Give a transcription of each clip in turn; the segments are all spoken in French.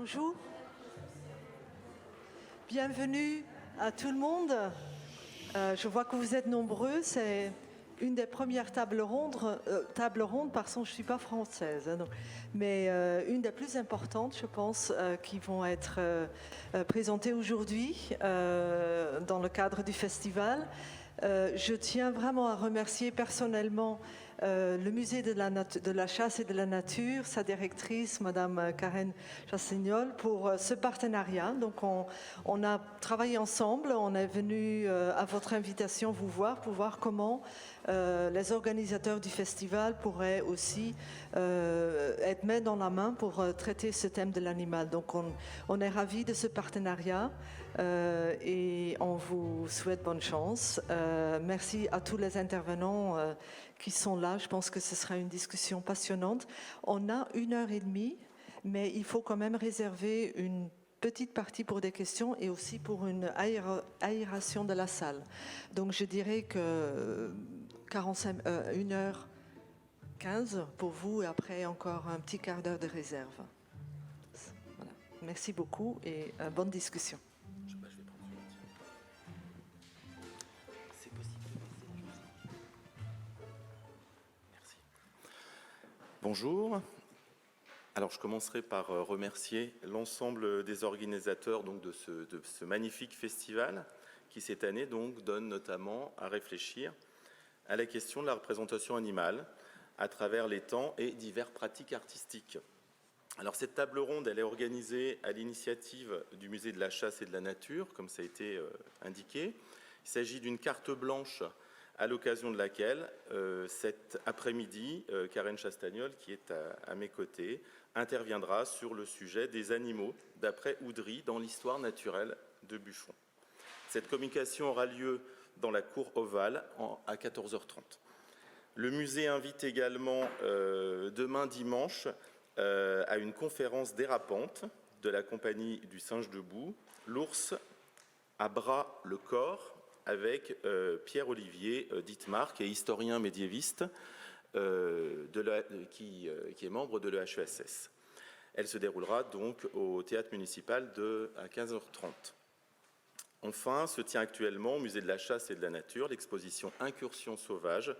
Bonjour. Bienvenue à tout le monde. Je vois que vous êtes nombreux. C'est une des premières tables rondes, parce que je ne suis pas française, hein, mais une des plus importantes, je pense, qui vont être présentées aujourd'hui dans le cadre du festival. Je tiens vraiment à remercier personnellement le musée de la chasse et de la nature, sa directrice, Madame Karen Chastagnol, pour ce partenariat. Donc on a travaillé ensemble, on est venu à votre invitation vous voir pour voir comment les organisateurs du festival pourraient aussi être main dans la main pour traiter ce thème de l'animal. Donc on est ravis de ce partenariat et on vous souhaite bonne chance. Merci à tous les intervenants qui sont là. Je pense que ce sera une discussion passionnante. On a 1h30, mais il faut quand même réserver une petite partie pour des questions et aussi pour une aération de la salle. Donc je dirais que 1h15 pour vous et après encore un petit quart d'heure de réserve. Voilà. Merci beaucoup et bonne discussion. Bonjour. Alors je commencerai par remercier l'ensemble des organisateurs donc, de ce magnifique festival qui cette année donc, donne notamment à réfléchir à la question de la représentation animale à travers les temps et diverses pratiques artistiques. Alors cette table ronde, elle est organisée à l'initiative du Musée de la chasse et de la nature, comme ça a été indiqué. Il s'agit d'une carte blanche à l'occasion de laquelle, cet après-midi, Karen Chastagnol, qui est à mes côtés, interviendra sur le sujet des animaux d'après Oudry dans l'histoire naturelle de Buffon. Cette communication aura lieu dans la cour ovale à 14h30. Le musée invite également demain dimanche à une conférence dérapante de la compagnie du singe debout, l'ours à bras le corps, avec Pierre-Olivier Dittmar, qui est historien médiéviste, qui est membre de l'EHESS. Elle se déroulera donc au théâtre municipal à 15h30. Enfin, se tient actuellement au musée de la chasse et de la nature l'exposition Incursions sauvages,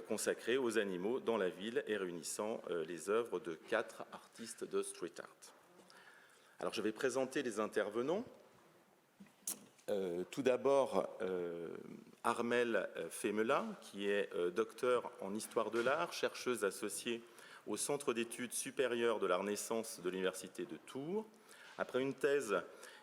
consacrée aux animaux dans la ville et réunissant les œuvres de 4 artistes de street art. Alors, je vais présenter les intervenants. Tout d'abord, Armelle Femela, qui est docteur en histoire de l'art, chercheuse associée au Centre d'études supérieures de la Renaissance de l'Université de Tours. Après une thèse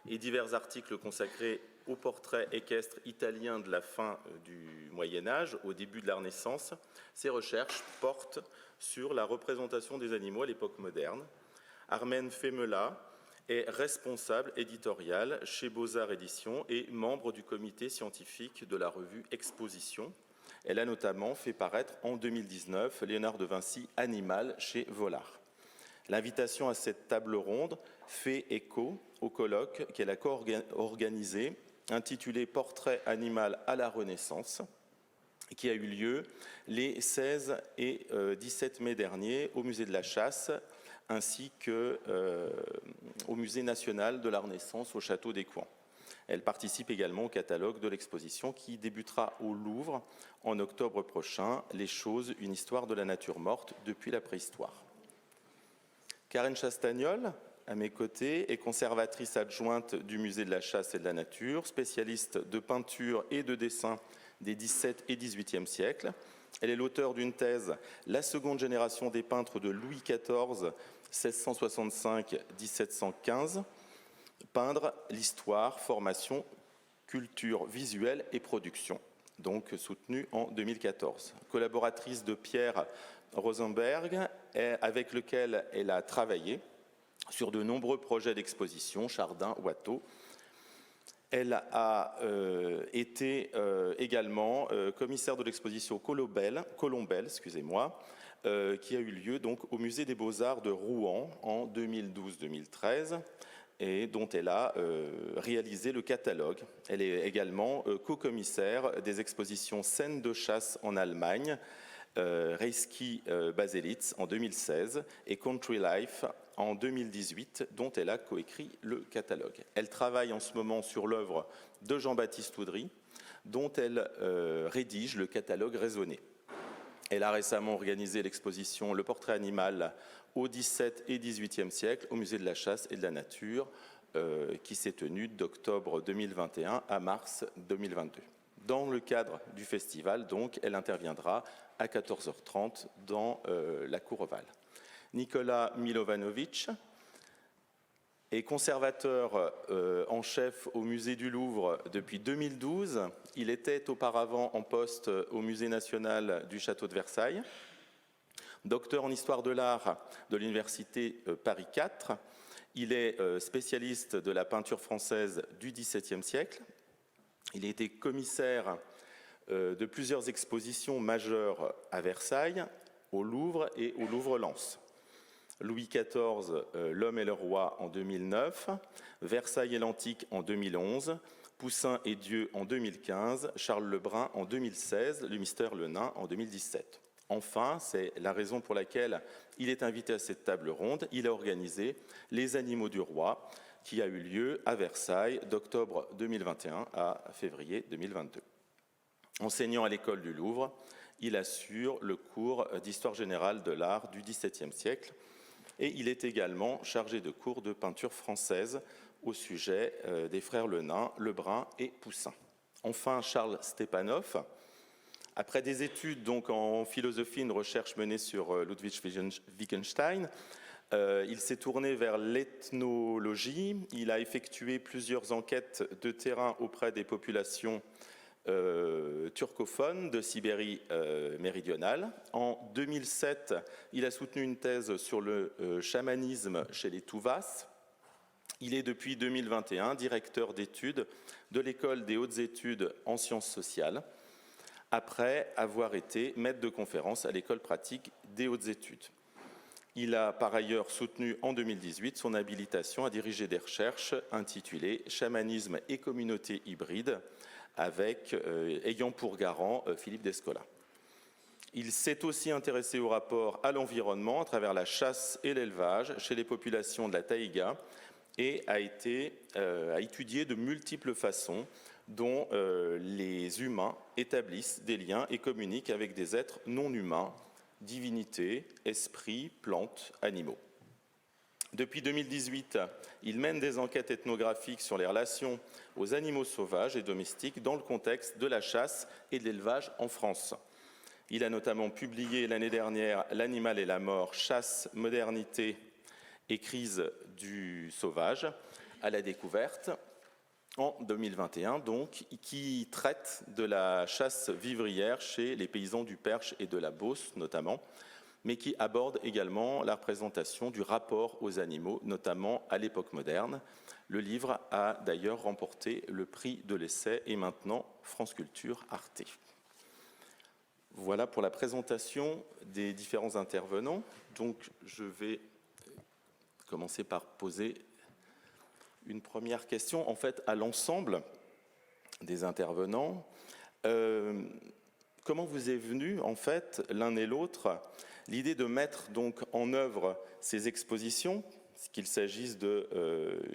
et divers articles consacrés au portrait équestre italien de la fin du Moyen-Âge, au début de la Renaissance, ses recherches portent sur la représentation des animaux à l'époque moderne. Armelle Femela est responsable éditorial chez Beaux-Arts Éditions et membre du comité scientifique de la revue Exposition. Elle a notamment fait paraître en 2019 Léonard de Vinci Animal chez Vollard. L'invitation à cette table ronde fait écho au colloque qu'elle a co-organisé, intitulé « Portrait animal à la Renaissance », qui a eu lieu les 16 et 17 mai dernier au Musée de la Chasse, ainsi qu'au Musée national de la Renaissance au Château d'Écouen. Elle participe également au catalogue de l'exposition qui débutera au Louvre en octobre prochain, Les choses, une histoire de la nature morte depuis la préhistoire. Karen Chastagnol, à mes côtés, est conservatrice adjointe du Musée de la chasse et de la nature, spécialiste de peinture et de dessin des XVIIe et XVIIIe siècles. Elle est l'auteure d'une thèse « La seconde génération des peintres de Louis XIV, 1665-1715, peindre l'histoire, formation, culture visuelle et production », donc soutenue en 2014. Collaboratrice de Pierre Rosenberg, avec lequel elle a travaillé sur de nombreux projets d'exposition, Chardin, Watteau. Elle a été également commissaire de l'exposition Colombelle, qui a eu lieu donc au Musée des Beaux-Arts de Rouen en 2012-2013 et dont elle a réalisé le catalogue. Elle est également co-commissaire des expositions Scènes de chasse en Allemagne, Reiski Baselitz en 2016 et Country Life en 2018, dont elle a coécrit le catalogue. Elle travaille en ce moment sur l'œuvre de Jean-Baptiste Oudry, dont elle rédige le catalogue raisonné. Elle a récemment organisé l'exposition Le portrait animal au XVIIe et XVIIIe siècle au Musée de la chasse et de la nature, qui s'est tenue d'octobre 2021 à mars 2022. Dans le cadre du festival, donc, elle interviendra à 14h30 dans la cour ovale. Nicolas Milovanovic est conservateur en chef au musée du Louvre depuis 2012. Il était auparavant en poste au musée national du château de Versailles. Docteur en histoire de l'art de l'université Paris IV, il est spécialiste de la peinture française du XVIIe siècle. Il a été commissaire de plusieurs expositions majeures à Versailles, au Louvre et au Louvre-Lens. Louis XIV, L'homme et le roi en 2009, Versailles et l'Antique en 2011, Poussin et Dieu en 2015, Charles Lebrun en 2016, Le Mystère le Nain en 2017. Enfin, c'est la raison pour laquelle il est invité à cette table ronde, il a organisé Les Animaux du Roi, qui a eu lieu à Versailles d'octobre 2021 à février 2022. Enseignant à l'école du Louvre, il assure le cours d'histoire générale de l'art du XVIIe siècle et il est également chargé de cours de peinture française au sujet des frères Lebrun et Poussin. Enfin, Charles Stepanov, après des études donc en philosophie, une recherche menée sur Ludwig Wittgenstein, il s'est tourné vers l'ethnologie. Il a effectué plusieurs enquêtes de terrain auprès des populations turcophones de Sibérie méridionale. En 2007, il a soutenu une thèse sur le chamanisme chez les Touvas. Il est depuis 2021 directeur d'études de l'École des hautes études en sciences sociales, après avoir été maître de conférence à l'École pratique des hautes études. Il a par ailleurs soutenu en 2018 son habilitation à diriger des recherches intitulées « Chamanisme et communauté hybride » ayant pour garant Philippe Descola. Il s'est aussi intéressé au rapport à l'environnement à travers la chasse et l'élevage chez les populations de la taïga et a étudié de multiples façons dont les humains établissent des liens et communiquent avec des êtres non humains, divinités, esprits, plantes, animaux. Depuis 2018, il mène des enquêtes ethnographiques sur les relations aux animaux sauvages et domestiques dans le contexte de la chasse et de l'élevage en France. Il a notamment publié l'année dernière « L'animal et la mort, chasse, modernité et crise du sauvage » à la découverte en 2021, donc, qui traite de la chasse vivrière chez les paysans du Perche et de la Beauce notamment, mais qui aborde également la représentation du rapport aux animaux, notamment à l'époque moderne. Le livre a d'ailleurs remporté le prix de l'essai et maintenant France Culture Arte. Voilà pour la présentation des différents intervenants. Donc, je vais commencer par poser une première question, en fait, à l'ensemble des intervenants. Comment vous est venue, en fait, l'un et l'autre, l'idée de mettre donc en œuvre ces expositions, qu'il s'agisse de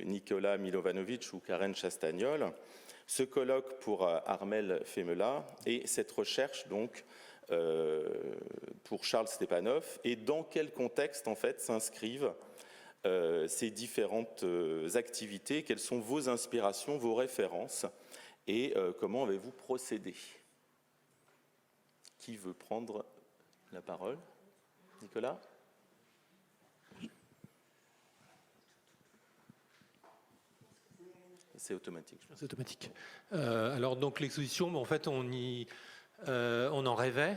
Nicolas Milovanovic ou Karen Chastagnol, ce colloque pour Armel Femela et cette recherche donc pour Charles Stepanov, et dans quel contexte en fait s'inscrivent ces différentes activités, quelles sont vos inspirations, vos références et comment avez-vous procédé? Qui veut prendre la parole? Nicolas? C'est automatique. C'est automatique. Alors donc l'exposition, en fait, on en rêvait.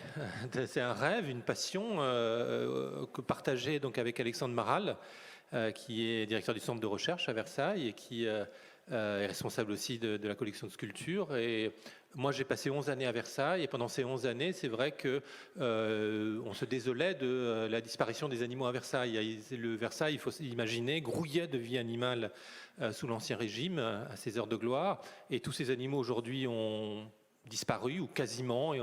C'est un rêve, une passion que partageait donc avec Alexandre Maral, qui est directeur du centre de recherche à Versailles et qui est responsable aussi de la collection de sculptures. Et moi, j'ai passé 11 années à Versailles et pendant ces 11 années, c'est vrai que on se désolait de la disparition des animaux à Versailles. Le Versailles, il faut imaginer, grouillait de vie animale sous l'Ancien Régime, à ses heures de gloire. Et tous ces animaux aujourd'hui ont disparu ou quasiment, et,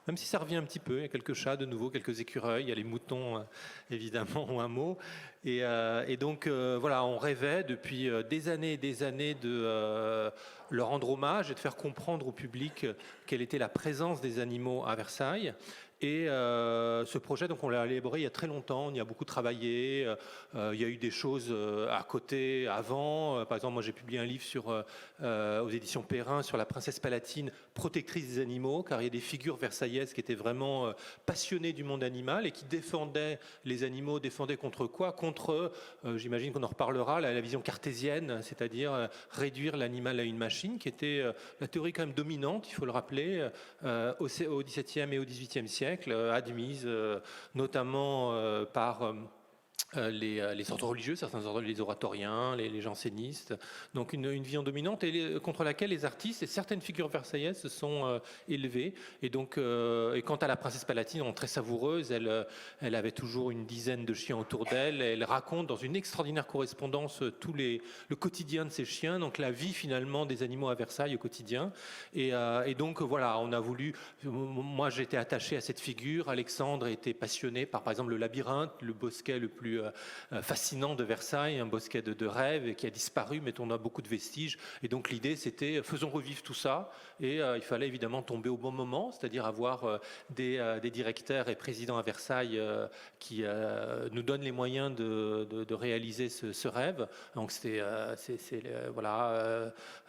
même si ça revient un petit peu, il y a quelques chats de nouveau, quelques écureuils, il y a les moutons évidemment ont un mot. Et donc voilà, on rêvait depuis des années et des années de leur rendre hommage et de faire comprendre au public quelle était la présence des animaux à Versailles. Et ce projet, donc on l'a élaboré il y a très longtemps, on y a beaucoup travaillé, il y a eu des choses à côté, avant. Par exemple, moi j'ai publié un livre aux éditions Perrin sur la princesse Palatine, protectrice des animaux, car il y a des figures versaillaises qui étaient vraiment passionnées du monde animal et qui défendaient les animaux, défendaient contre quoi? Contre, j'imagine qu'on en reparlera, la vision cartésienne, c'est-à-dire réduire l'animal à une machine, qui était la théorie quand même dominante, il faut le rappeler, au XVIIe et au XVIIIe siècle, admise notamment par les ordres religieux, certains ordres, les oratoriens, les jansénistes, donc une vision dominante contre laquelle les artistes et certaines figures versaillaises se sont élevés. Et donc, et quant à la princesse Palatine, très savoureuse, elle avait toujours une dizaine de chiens autour d'elle. Elle raconte dans une extraordinaire correspondance le quotidien de ces chiens, donc la vie finalement des animaux à Versailles au quotidien. Et donc voilà, on a voulu. Moi, j'étais attaché à cette figure. Alexandre était passionné par exemple, le labyrinthe, le bosquet le plus fascinant de Versailles, un bosquet de rêve qui a disparu, mais on a beaucoup de vestiges. Et donc l'idée, c'était faisons revivre tout ça. Et il fallait évidemment tomber au bon moment, c'est-à-dire avoir des directeurs et présidents à Versailles qui nous donnent les moyens de réaliser ce rêve. Donc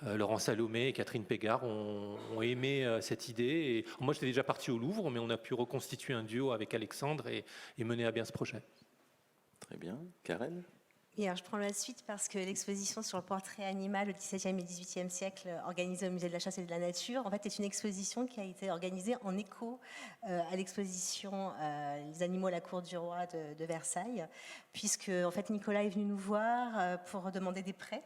Laurent Salomé et Catherine Pégard ont aimé cette idée. Et moi, j'étais déjà parti au Louvre, mais on a pu reconstituer un duo avec Alexandre et mener à bien ce projet. Très bien. Karen ? Et alors, je prends la suite parce que l'exposition sur le portrait animal au XVIIe et XVIIIe siècle, organisée au Musée de la Chasse et de la Nature, en fait, est une exposition qui a été organisée en écho à l'exposition Les animaux à la cour du roi de Versailles, puisque en fait, Nicolas est venu nous voir pour demander des prêts.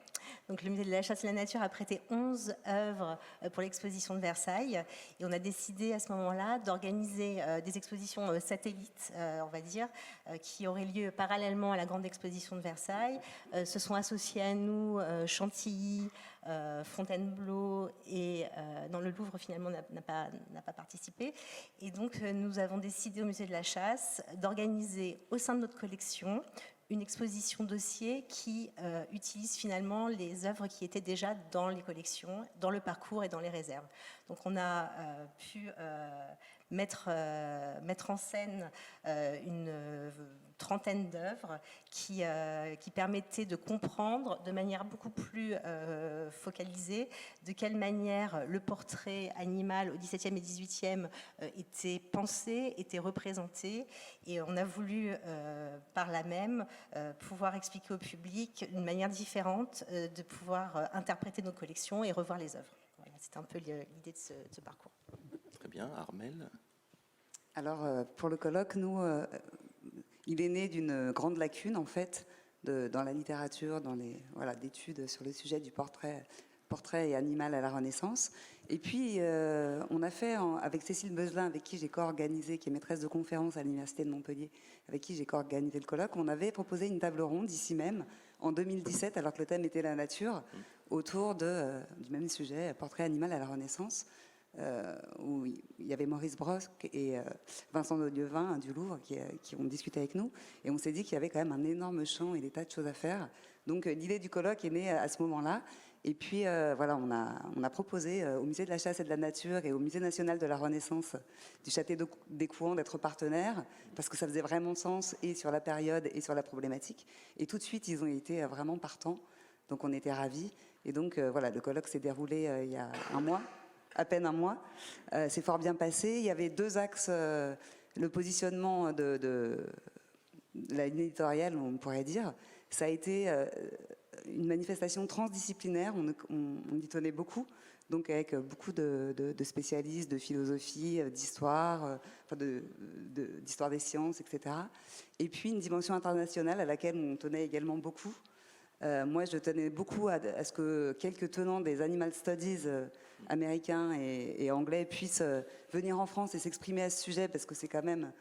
Donc, le Musée de la Chasse et de la Nature a prêté 11 œuvres pour l'exposition de Versailles, et on a décidé à ce moment-là d'organiser des expositions satellites, on va dire, qui auraient lieu parallèlement à la grande exposition de Versailles. Se sont associés à nous Chantilly, Fontainebleau et dans le Louvre finalement n'a pas participé. Et donc nous avons décidé au Musée de la Chasse d'organiser au sein de notre collection une exposition dossier qui utilise finalement les œuvres qui étaient déjà dans les collections, dans le parcours et dans les réserves. Donc on a pu mettre en scène une trentaine d'œuvres qui permettaient de comprendre de manière beaucoup plus focalisée de quelle manière le portrait animal au XVIIe et XVIIIe était pensé, était représenté. Et on a voulu, par là même, pouvoir expliquer au public une manière différente de pouvoir interpréter nos collections et revoir les œuvres. Voilà, c'était un peu l'idée de ce parcours. Très bien. Armelle ? Alors, pour le colloque, nous, il est né d'une grande lacune, en fait, dans la littérature, d'études sur le sujet du portrait et animal à la Renaissance. Et puis, on a fait, avec Cécile Beuzelin, avec qui j'ai co-organisé, qui est maîtresse de conférence à l'Université de Montpellier, avec qui j'ai co-organisé le colloque, on avait proposé une table ronde, ici même, en 2017, alors que le thème était la nature, autour du même sujet, portrait animal à la Renaissance. Où il y avait Maurice Brosque et Vincent Dodieuvin du Louvre qui ont discuté avec nous, et on s'est dit qu'il y avait quand même un énorme champ et des tas de choses à faire. Donc l'idée du colloque est née à ce moment-là, et puis on a proposé au Musée de la Chasse et de la Nature et au Musée national de la Renaissance du Château d'Écouen d'être partenaires, parce que ça faisait vraiment sens et sur la période et sur la problématique, et tout de suite ils ont été vraiment partants, donc on était ravis. Et donc le colloque s'est déroulé il y a à peine un mois. C'est fort bien passé. Il y avait deux axes. Le positionnement de la ligne éditoriale, on pourrait dire, ça a été une manifestation transdisciplinaire. On y tenait beaucoup, donc avec beaucoup de spécialistes, de philosophie, d'histoire, d'histoire des sciences, etc. Et puis une dimension internationale à laquelle on tenait également beaucoup. Moi, je tenais beaucoup à ce que quelques tenants des Animal Studies américains et anglais puissent venir en France et s'exprimer à ce sujet, parce que c'est quand même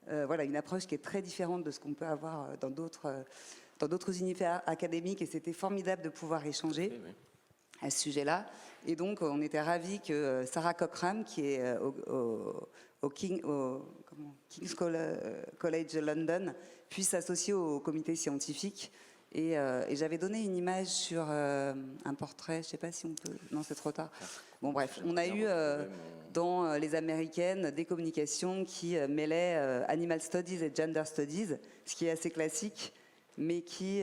une approche qui est très différente de ce qu'on peut avoir dans d'autres univers académiques, et c'était formidable de pouvoir échanger. à ce sujet-là. Et donc, on était ravis que Sarah Cockram, qui est au King's College London, puisse s'associer au comité scientifique. Et j'avais donné une image sur un portrait, je ne sais pas si on peut... Non, c'est trop tard. Bon, bref, on a eu dans les Américaines des communications qui mêlaient Animal Studies et Gender Studies, ce qui est assez classique, mais qui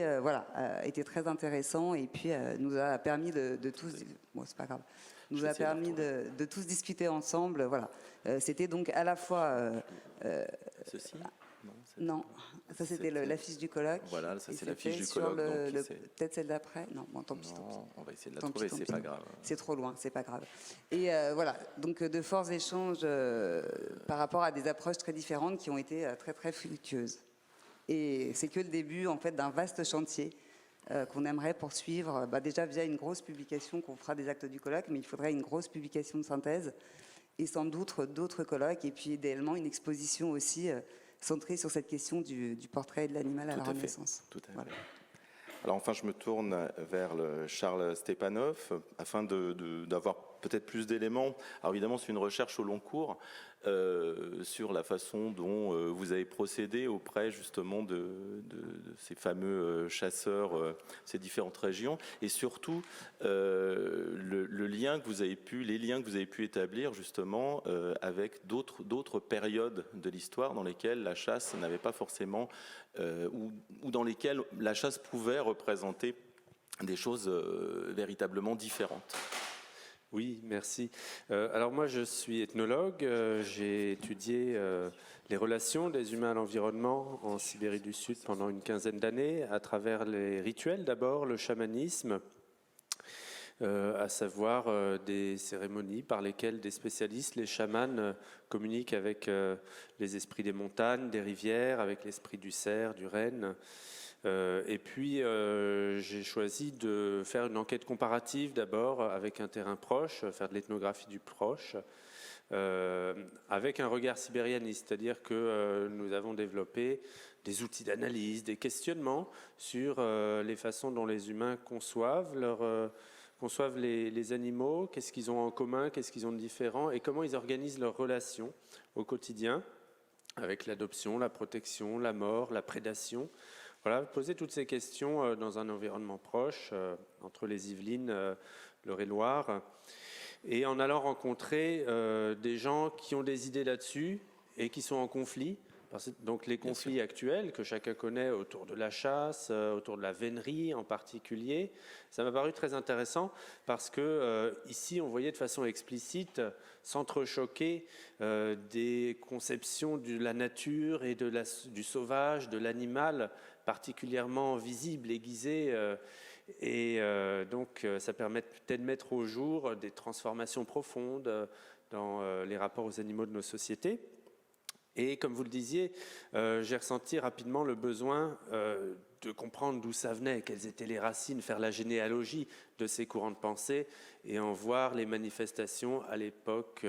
était très intéressant et puis nous a permis de tous... Bon, c'est pas grave. Nous a permis de tous discuter ensemble. Voilà. C'était donc à la fois... Ceci Non, ça c'était l'affiche du colloque. Voilà, ça Et c'est l'affiche du colloque. Peut-être celle d'après. Non, bon, tant pis. On va essayer de la trouver, c'est pas grave. C'est trop loin, c'est pas grave. Et voilà, donc de forts échanges par rapport à des approches très différentes qui ont été très très fructueuses. Et c'est que le début en fait d'un vaste chantier qu'on aimerait poursuivre, déjà via une grosse publication qu'on fera des actes du colloque, mais il faudrait une grosse publication de synthèse et sans doute d'autres colloques et puis idéalement une exposition aussi centrée sur cette question du portrait de l'animal à la Renaissance. Tout à fait. Alors enfin, je me tourne vers Charles Stepanov afin d'avoir peut-être plus d'éléments. Alors évidemment, c'est une recherche au long cours sur la façon dont vous avez procédé auprès justement de ces fameux chasseurs, ces différentes régions, et surtout les liens que vous avez pu établir justement avec d'autres périodes de l'histoire dans lesquelles la chasse n'avait pas forcément ou dans lesquelles la chasse pouvait représenter des choses véritablement différentes. Oui, merci. Alors moi, je suis ethnologue. J'ai étudié les relations des humains à l'environnement en Sibérie du Sud pendant une quinzaine d'années, à travers les rituels d'abord, le chamanisme, à savoir des cérémonies par lesquelles des spécialistes, les chamans, communiquent avec les esprits des montagnes, des rivières, avec l'esprit du cerf, du renne. Et puis, j'ai choisi de faire une enquête comparative d'abord avec un terrain proche, faire de l'ethnographie du proche, avec un regard sibérianiste, c'est-à-dire que nous avons développé des outils d'analyse, des questionnements sur les façons dont les humains conçoivent les animaux, qu'est-ce qu'ils ont en commun, qu'est-ce qu'ils ont de différent et comment ils organisent leurs relations au quotidien avec l'adoption, la protection, la mort, la prédation. Voilà, poser toutes ces questions dans un environnement proche, entre les Yvelines, l'Eure-et-Loire, et en allant rencontrer des gens qui ont des idées là-dessus et qui sont en conflit. Donc les conflits actuels que chacun connaît autour de la chasse, autour de la vénerie en particulier, ça m'a paru très intéressant parce que ici on voyait de façon explicite s'entrechoquer des conceptions de la nature et du sauvage, de l'animal particulièrement visible, aiguisé, et donc ça permet peut-être de mettre au jour des transformations profondes dans les rapports aux animaux de nos sociétés. Et comme vous le disiez, j'ai ressenti rapidement le besoin de comprendre d'où ça venait, quelles étaient les racines, faire la généalogie de ces courants de pensée et en voir les manifestations à l'époque,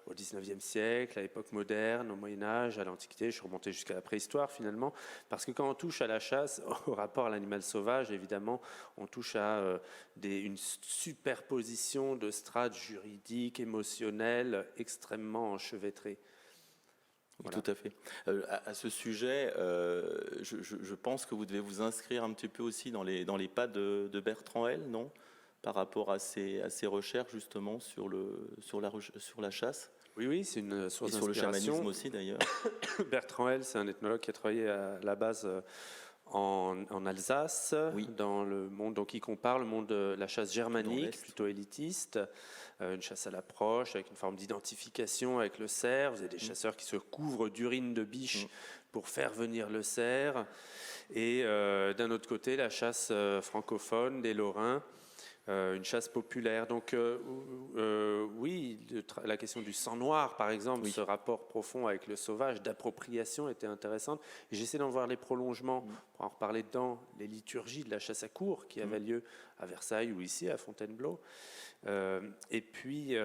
au XIXe siècle, à l'époque moderne, au Moyen-Âge, à l'Antiquité. Je suis remonté jusqu'à la préhistoire finalement, parce que quand on touche à la chasse, au rapport à l'animal sauvage, évidemment, on touche à une superposition de strates juridiques, émotionnelles, extrêmement enchevêtrées. Voilà. Tout à fait. À ce sujet, je pense que vous devez vous inscrire un petit peu aussi dans les pas de Bertrand Hell, non ? Par rapport à ses recherches justement sur la chasse. Oui, c'est une source d'inspiration. Et sur le chamanisme aussi d'ailleurs. Bertrand Hell, c'est un ethnologue qui a travaillé à la base en Alsace, oui, dans le monde, donc il compare le monde de la chasse germanique, plutôt élitiste, une chasse à l'approche, avec une forme d'identification avec le cerf. Vous avez des chasseurs qui se couvrent d'urine de biche pour faire venir le cerf. Et d'un autre côté, la chasse francophone des Lorrains, une chasse populaire. Donc oui, la question du sang noir, par exemple, oui, ce rapport profond avec le sauvage, d'appropriation était intéressante. Et j'essaie d'en voir les prolongements, pour en reparler dans les liturgies de la chasse à courre qui avait lieu à Versailles ou ici à Fontainebleau. Et puis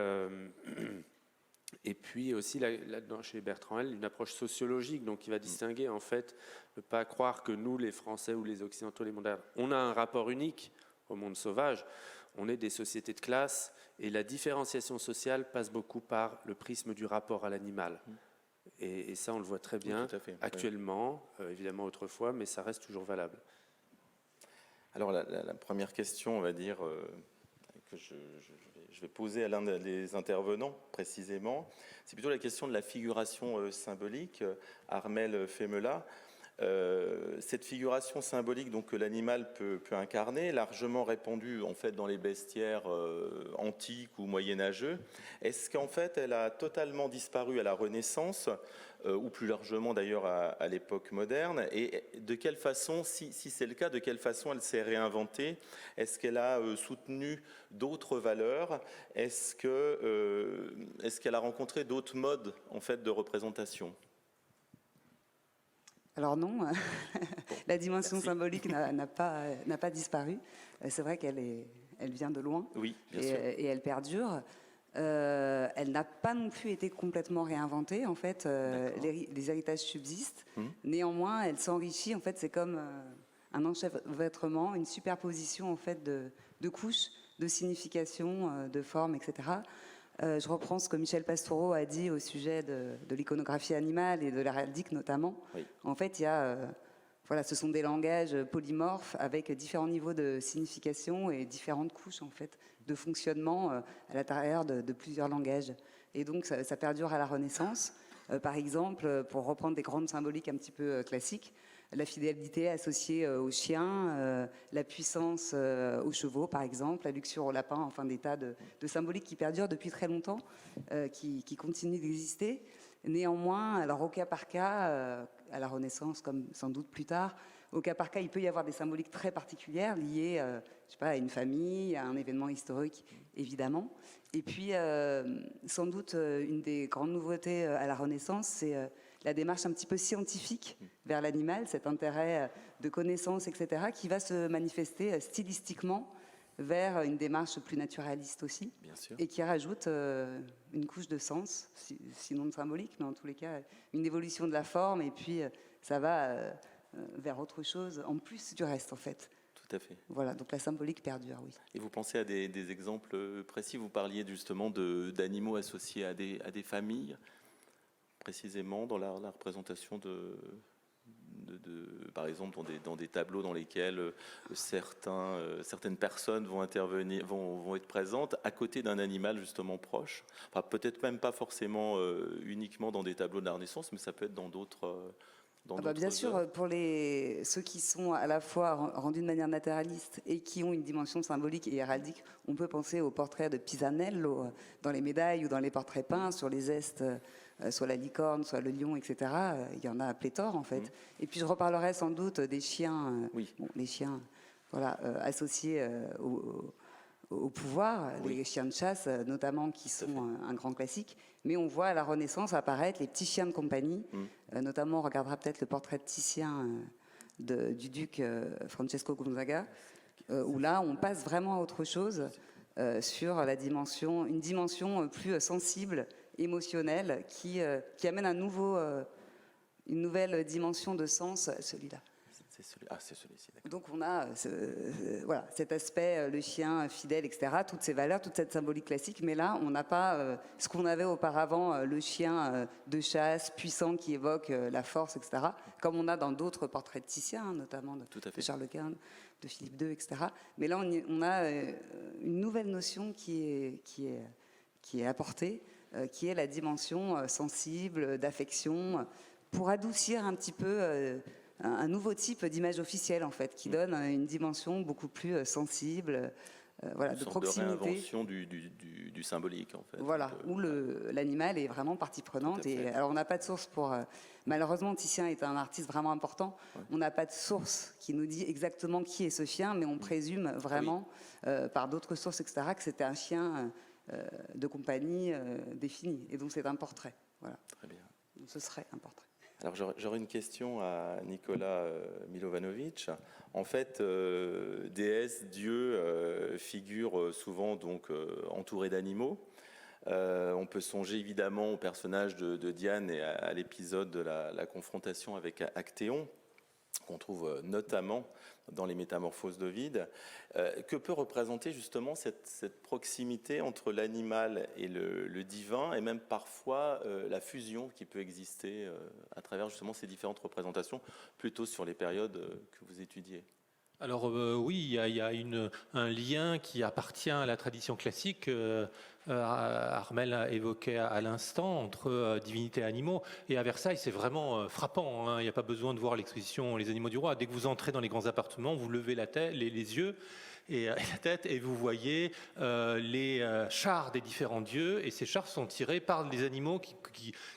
aussi, là-dedans, chez Bertrand Hell, une approche sociologique, donc qui va distinguer, en fait, ne pas croire que nous, les Français ou les Occidentaux, les modernes, on a un rapport unique au monde sauvage. on est des sociétés de classe et la différenciation sociale passe beaucoup par le prisme du rapport à l'animal. Et ça, on le voit très bien tout à fait, actuellement, évidemment autrefois, mais ça reste toujours valable. Alors la première question, on va dire, que je vais poser à l'un des intervenants précisément, c'est plutôt la question de la figuration symbolique. Armel Femela, cette figuration symbolique donc, que l'animal peut incarner, largement répandue en fait, dans les bestiaires antiques ou moyenâgeux, est-ce qu'en fait elle a totalement disparu à la Renaissance ou plus largement d'ailleurs à l'époque moderne, et de quelle façon, si c'est le cas, de quelle façon elle s'est réinventée? Est-ce qu'elle a soutenu d'autres valeurs? Est-ce qu'elle a rencontré d'autres modes en fait, de représentation? Alors non, la dimension Merci. symbolique n'a pas disparu. C'est vrai elle vient de loin, Oui, bien sûr. et elle perdure. Elle n'a pas non plus été complètement réinventée. En fait, les héritages subsistent. Néanmoins, elle s'enrichit. En fait, c'est comme un enchevêtrement, une superposition en fait de couches, de significations, de formes, etc. Je reprends ce que Michel Pastoureau a dit au sujet de l'iconographie animale et de l'héraldique notamment. Oui. En fait, il y a, ce sont des langages polymorphes avec différents niveaux de signification et différentes couches en fait de fonctionnement à l'intérieur de plusieurs langages. Et donc, ça perdure à la Renaissance. Par exemple, pour reprendre des grandes symboliques un petit peu classiques, la fidélité associée aux chiens, la puissance aux chevaux, par exemple, la luxure au lapin, enfin des tas de symboliques qui perdurent depuis très longtemps, qui continuent d'exister. Néanmoins, alors au cas par cas, à la Renaissance comme sans doute plus tard, au cas par cas, il peut y avoir des symboliques très particulières liées je sais pas, à une famille, à un événement historique, évidemment. Et puis, sans doute, une des grandes nouveautés à la Renaissance, c'est la démarche un petit peu scientifique vers l'animal, cet intérêt de connaissance, etc., qui va se manifester stylistiquement vers une démarche plus naturaliste aussi, Bien sûr. et qui rajoute une couche de sens, sinon de symbolique, mais en tous les cas, une évolution de la forme, et puis ça va vers autre chose, en plus du reste, en fait. Tout à fait. Voilà, donc la symbolique perdure, oui. Et vous pensez à des exemples précis? Vous parliez justement d'animaux associés à des familles, précisément dans la représentation par exemple, dans des tableaux dans lesquels certaines personnes vont intervenir, vont être présentes à côté d'un animal justement proche. Enfin, peut-être même pas forcément uniquement dans des tableaux de la Renaissance, mais ça peut être dans d'autres. Bien sûr, pour ceux qui sont à la fois rendus de manière naturaliste et qui ont une dimension symbolique et héraldique, on peut penser aux portraits de Pisanello dans les médailles ou dans les portraits peints sur les estes, soit la licorne, soit le lion, etc. Il y en a à pléthore en fait. Et puis je reparlerai sans doute des chiens, les chiens associés au pouvoir, les chiens de chasse notamment, qui sont un grand classique. Mais on voit à la Renaissance apparaître les petits chiens de compagnie. Notamment, on regardera peut-être le portrait de Titien du duc Francesco Gonzaga, où là, on passe vraiment à autre chose sur une dimension plus sensible, émotionnelle, qui amène une nouvelle dimension de sens, celui-là. C'est celui-ci, d'accord. Donc on a cet aspect, le chien fidèle, etc., toutes ces valeurs, toute cette symbolique classique, mais là, on n'a pas ce qu'on avait auparavant, le chien de chasse, puissant, qui évoque la force, etc., comme on a dans d'autres portraits de Titien, notamment de Charles Quint, de Philippe II, etc. Mais là, on a une nouvelle notion qui est apportée, qui est la dimension sensible, d'affection, pour adoucir un petit peu un nouveau type d'image officielle, en fait, qui donne une dimension beaucoup plus sensible, de proximité. De réinvention du symbolique, en fait. Voilà, donc, où l'animal est vraiment partie prenante. Et alors, on n'a pas de source pour... malheureusement, Titien est un artiste vraiment important. Ouais. On n'a pas de source qui nous dit exactement qui est ce chien, mais on présume vraiment, par d'autres sources, etc., que c'était un chien de compagnie défini. Et donc, c'est un portrait. Voilà. Très bien. Donc, ce serait un portrait. Alors j'aurais une question à Nicolas Milovanovic. En fait, déesse, dieu figure souvent donc entouré d'animaux. On peut songer évidemment au personnage de Diane et à l'épisode de la confrontation avec Actéon. qu'on trouve notamment dans les Métamorphoses d'Ovide. Que peut représenter justement cette proximité entre l'animal et le divin, et même parfois la fusion qui peut exister à travers justement ces différentes représentations, plutôt sur les périodes que vous étudiez? Alors oui, il y a un lien qui appartient à la tradition classique. Armelle a évoqué à l'instant entre divinité et animaux. Et à Versailles, c'est vraiment frappant, hein. Il n'y a pas besoin de voir l'exposition Les Animaux du Roi. Dès que vous entrez dans les grands appartements, vous levez la tête, les yeux et la tête, et vous voyez les chars des différents dieux. Et ces chars sont tirés par des animaux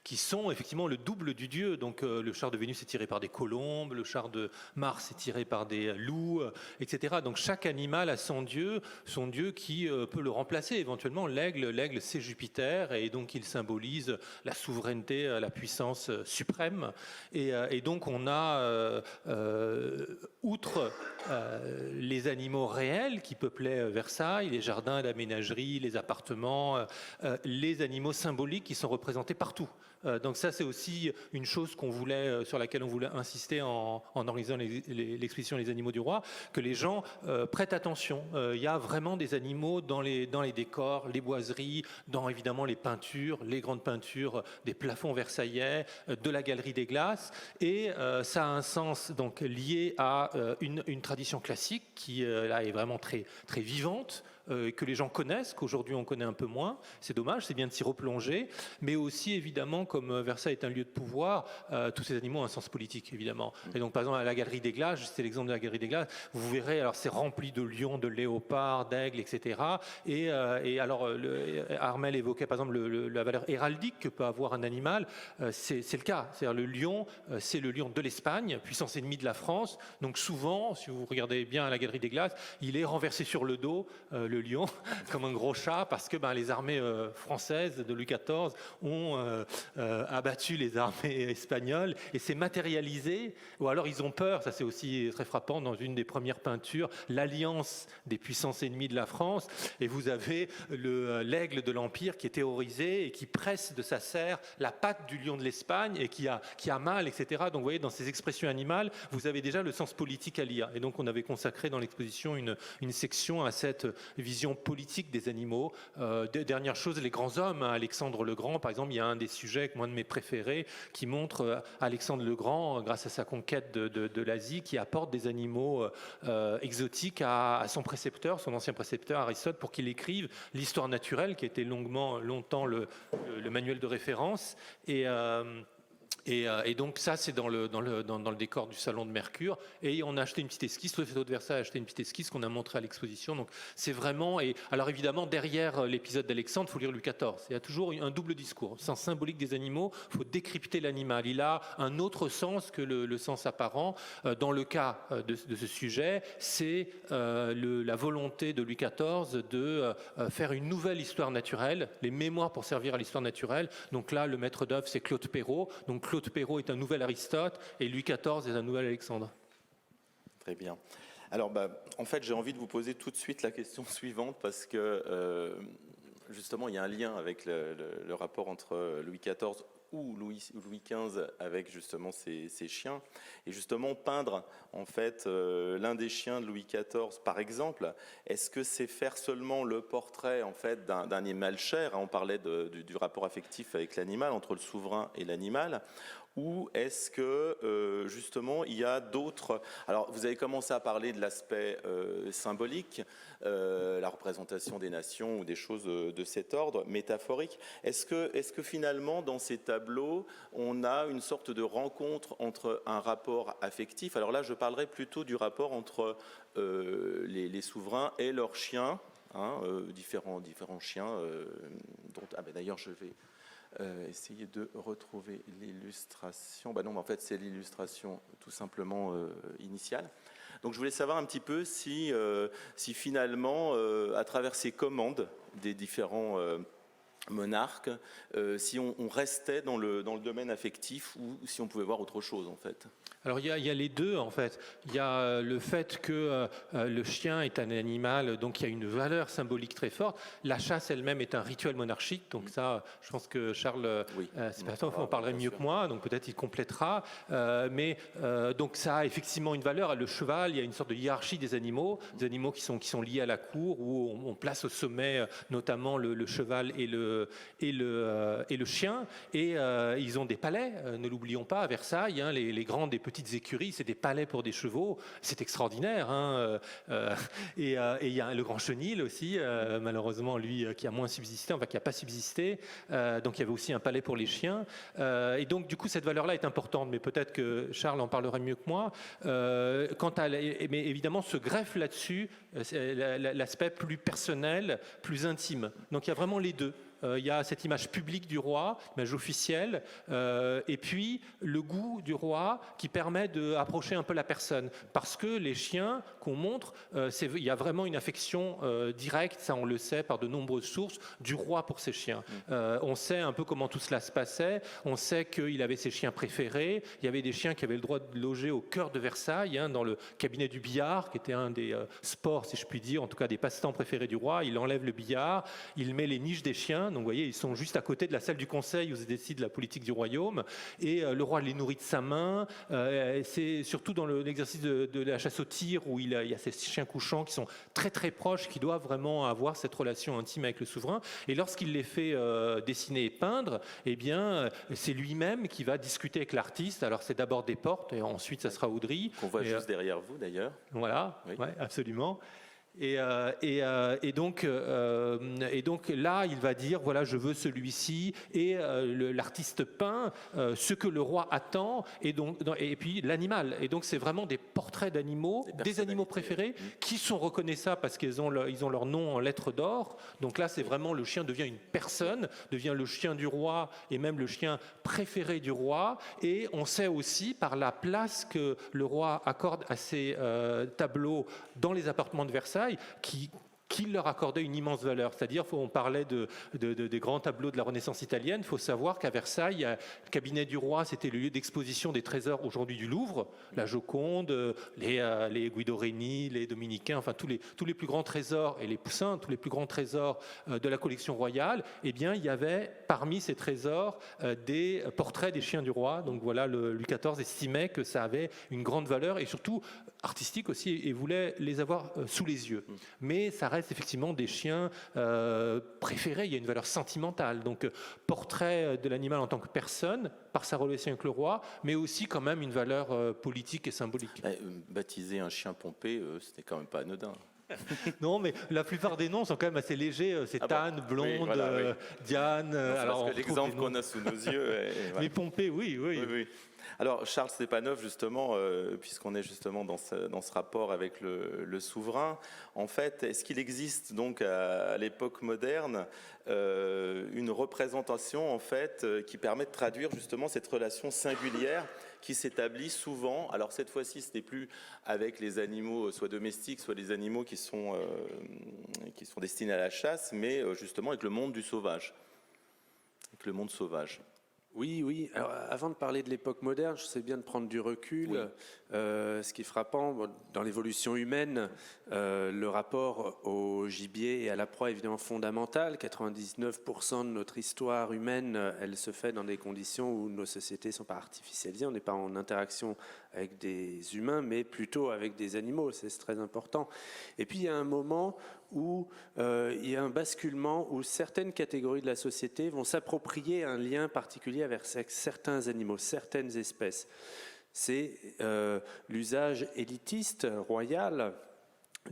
qui sont effectivement le double du dieu. Donc le char de Vénus est tiré par des colombes, le char de Mars est tiré par des loups, etc. Donc chaque animal a son dieu qui peut le remplacer éventuellement. L'aigle, c'est Jupiter, et donc il symbolise la souveraineté, la puissance suprême. Et donc on a, outre les animaux réels qui peuplaient Versailles, les jardins, la ménagerie, les appartements, les animaux symboliques qui sont représentés partout. Donc ça, c'est aussi une chose sur laquelle on voulait insister en organisant l'exposition Les Animaux du Roi, que les gens prêtent attention. Il y a vraiment des animaux dans les décors, les boiseries, dans évidemment les peintures, les grandes peintures des plafonds versaillais, de la Galerie des Glaces, et ça a un sens donc lié à une tradition classique qui là est vraiment très, très vivante, que les gens connaissent, qu'aujourd'hui on connaît un peu moins. C'est dommage, c'est bien de s'y replonger, mais aussi évidemment, comme Versailles est un lieu de pouvoir, tous ces animaux ont un sens politique, évidemment. Et donc par exemple à la Galerie des Glaces, c'est l'exemple de la Galerie des Glaces, vous verrez, alors c'est rempli de lions, de léopards, d'aigles, etc. Et alors Armelle évoquait par exemple la valeur héraldique que peut avoir un animal, c'est le cas. C'est-à-dire le lion, c'est le lion de l'Espagne, puissance ennemie de la France. Donc souvent, si vous regardez bien à la Galerie des Glaces, il est renversé sur le dos, le lion, comme un gros chat, parce que les armées françaises de Louis XIV ont abattu les armées espagnoles, et c'est matérialisé, ou alors ils ont peur, ça c'est aussi très frappant, dans une des premières peintures, l'alliance des puissances ennemies de la France, et vous avez l'aigle de l'Empire qui est terrorisé et qui presse de sa serre la patte du lion de l'Espagne et qui a mal, etc. Donc vous voyez, dans ces expressions animales, vous avez déjà le sens politique à lire. Et donc on avait consacré dans l'exposition une section à cette vision politique des animaux. Dernière chose, les grands hommes, hein, Alexandre le Grand, par exemple, il y a un des sujets, moi de mes préférés, qui montre Alexandre le Grand, grâce à sa conquête de l'Asie, qui apporte des animaux exotiques à son précepteur, son ancien précepteur Aristote, pour qu'il écrive l'histoire naturelle, qui était longtemps le manuel de référence. Et donc ça, c'est dans le décor du salon de Mercure. Et on a acheté une petite esquisse, le château de Versailles a acheté une petite esquisse qu'on a montrée à l'exposition. Donc c'est vraiment... Et alors évidemment, derrière l'épisode d'Alexandre, il faut lire Louis XIV. Il y a toujours un double discours. Sens symbolique des animaux, il faut décrypter l'animal. Il a un autre sens que le sens apparent. Dans le cas de ce sujet, c'est la volonté de Louis XIV de faire une nouvelle histoire naturelle, les mémoires pour servir à l'histoire naturelle. Donc là, le maître d'œuvre, c'est Claude Perrault. Donc Claude Perrault est un nouvel Aristote et Louis XIV est un nouvel Alexandre. Très bien. Alors, en fait, j'ai envie de vous poser tout de suite la question suivante parce que, justement, il y a un lien avec le rapport entre Louis XIV ou Louis XV avec justement ces chiens. Et justement, peindre en fait l'un des chiens de Louis XIV, par exemple, est-ce que c'est faire seulement le portrait en fait d'un animal cher, hein, on parlait du rapport affectif avec l'animal, entre le souverain et l'animal, ou est-ce que justement il y a d'autres... Alors vous avez commencé à parler de l'aspect symbolique, la représentation des nations ou des choses de cet ordre, métaphorique. Est-ce que finalement dans ces tableaux on a une sorte de rencontre entre un rapport affectif? Alors là je parlerai plutôt du rapport entre les souverains et leurs chiens, hein, différents chiens. D'ailleurs je vais... essayer de retrouver l'illustration. Non, mais en fait, c'est l'illustration tout simplement initiale. Donc, je voulais savoir un petit peu si finalement, à travers ces commandes des différents monarque, si on restait dans le domaine affectif ou si on pouvait voir autre chose en fait. Alors il y a les deux en fait. Il y a le fait que le chien est un animal, donc il y a une valeur symbolique très forte. La chasse elle-même est un rituel monarchique, donc ça, je pense que Charles, Oui, c'est pas toi, en parlerait bien mieux sûr. que moi, donc peut-être il complétera. Mais donc ça a effectivement une valeur. Le cheval, il y a une sorte de hiérarchie des animaux qui sont liés à la cour, où on place au sommet notamment le cheval et le chien. Et ils ont des palais, ne l'oublions pas, à Versailles, hein, les grandes et petites écuries, c'est des palais pour des chevaux, c'est extraordinaire. Hein, et il y a le Grand Chenil aussi, malheureusement lui qui a moins subsisté, enfin qui n'a pas subsisté. Donc il y avait aussi un palais pour les chiens. Et donc du coup cette valeur-là est importante, mais peut-être que Charles en parlera mieux que moi. Mais évidemment se greffe là-dessus l'aspect plus personnel, plus intime. Donc il y a vraiment les deux. Il y a cette image publique du roi, image officielle, et puis le goût du roi qui permet d'approcher un peu la personne. Parce que les chiens qu'on montre, il y a vraiment une affection directe, ça on le sait par de nombreuses sources, du roi pour ses chiens. On sait un peu comment tout cela se passait, on sait qu'il avait ses chiens préférés, il y avait des chiens qui avaient le droit de loger au cœur de Versailles, hein, dans le cabinet du billard, qui était un des sports, si je puis dire, en tout cas des passe-temps préférés du roi. Il enlève le billard, il met les niches des chiens. Donc vous voyez, ils sont juste à côté de la salle du conseil où se décide la politique du royaume. Et le roi les nourrit de sa main. C'est surtout dans l'exercice de la chasse au tir où il y a ces chiens couchants qui sont très très proches, qui doivent vraiment avoir cette relation intime avec le souverain. Et lorsqu'il les fait dessiner et peindre, eh bien, c'est lui-même qui va discuter avec l'artiste. Alors c'est d'abord des portes et ensuite ça sera Audry. Qu'on voit juste derrière vous d'ailleurs. Voilà, Oui. ouais, absolument. Et donc là, il va dire voilà, je veux celui-ci, et l'artiste peint ce que le roi attend, et puis l'animal. Et donc c'est vraiment des portraits d'animaux, des animaux préférés, qui sont reconnaissables parce qu'ils ont leur nom en lettres d'or. Donc là, c'est vraiment le chien devient une personne, devient le chien du roi et même le chien préféré du roi. Et on sait aussi par la place que le roi accorde à ces tableaux dans les appartements de Versailles, qui leur accordait une immense valeur. C'est-à-dire, on parlait des grands tableaux de la Renaissance italienne, il faut savoir qu'à Versailles, le cabinet du roi, c'était le lieu d'exposition des trésors aujourd'hui du Louvre, la Joconde, les Guido Reni, les Dominicains, enfin tous les plus grands trésors, et les Poussins, tous les plus grands trésors de la collection royale. Eh bien, il y avait parmi ces trésors des portraits des chiens du roi. Donc voilà, Louis XIV estimait que ça avait une grande valeur, et surtout artistique aussi, et voulait les avoir sous les yeux. Mais ça reste effectivement des chiens préférés, il y a une valeur sentimentale. Donc portrait de l'animal en tant que personne, par sa relation avec le roi, mais aussi quand même une valeur politique et symbolique. Baptiser un chien Pompée, c'était quand même pas anodin. Non, mais la plupart des noms sont quand même assez légers. C'est Anne, Blonde, oui, voilà, oui. Diane. Non, alors parce que l'exemple qu'on a sous nos yeux. Voilà. Mais Pompée, oui. Oui. Alors Charles Stepanov, justement, puisqu'on est justement dans ce rapport avec le souverain, en fait, est-ce qu'il existe donc à l'époque moderne une représentation en fait qui permet de traduire justement cette relation singulière qui s'établit souvent? Alors cette fois-ci, ce n'est plus avec les animaux soit domestiques, soit les animaux qui sont destinés à la chasse, mais justement avec le monde du sauvage, avec le monde sauvage. Oui. Alors, avant de parler de l'époque moderne, je sais bien de prendre du recul. Oui. Ce qui est frappant, dans l'évolution humaine, le rapport au gibier et à la proie est évidemment fondamental. 99% de notre histoire humaine, elle se fait dans des conditions où nos sociétés ne sont pas artificialisées. On n'est pas en interaction avec des humains, mais plutôt avec des animaux. C'est très important. Et puis, il y a un moment où il y a un basculement où certaines catégories de la société vont s'approprier un lien particulier avec certains animaux, certaines espèces. C'est l'usage élitiste, royal,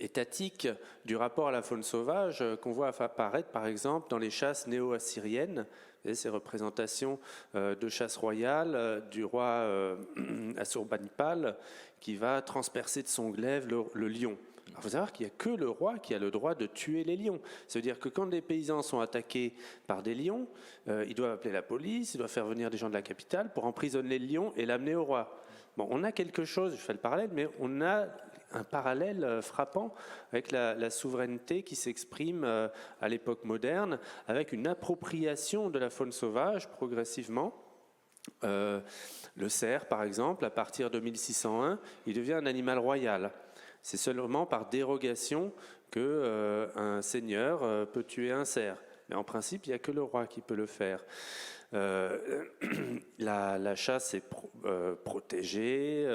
étatique du rapport à la faune sauvage qu'on voit apparaître par exemple dans les chasses néo-assyriennes. Ces représentations de chasse royale du roi Assurbanipal qui va transpercer de son glaive le lion. Il faut savoir qu'il n'y a que le roi qui a le droit de tuer les lions. Ça veut dire que quand les paysans sont attaqués par des lions, ils doivent appeler la police, ils doivent faire venir des gens de la capitale pour emprisonner le lion et l'amener au roi. Bon, on a quelque chose, je fais le parallèle, mais on a un parallèle frappant avec la souveraineté qui s'exprime à l'époque moderne, avec une appropriation de la faune sauvage progressivement. Le cerf, par exemple, à partir de 1601, il devient un animal royal. C'est seulement par dérogation qu'un seigneur peut tuer un cerf. Mais en principe, il n'y a que le roi qui peut le faire. La chasse est protégée,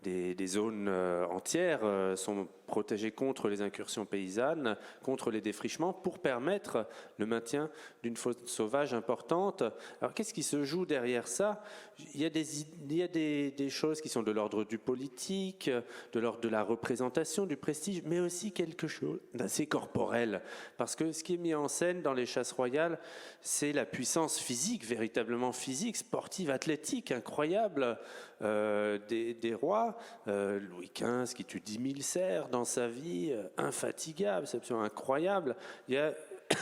des zones entières sont protégées contre les incursions paysannes, contre les défrichements, pour permettre le maintien d'une faune sauvage importante. Alors qu'est-ce qui se joue derrière ça ? Il y a des choses qui sont de l'ordre du politique, de l'ordre de la représentation, du prestige, mais aussi quelque chose d'assez corporel. Parce que ce qui est mis en scène dans les chasses royales, c'est la puissance physique, véritablement physique, sportive, athlétique, incroyable des rois. Louis XV qui tue 10 000 cerfs dans sa vie, infatigable, c'est absolument incroyable.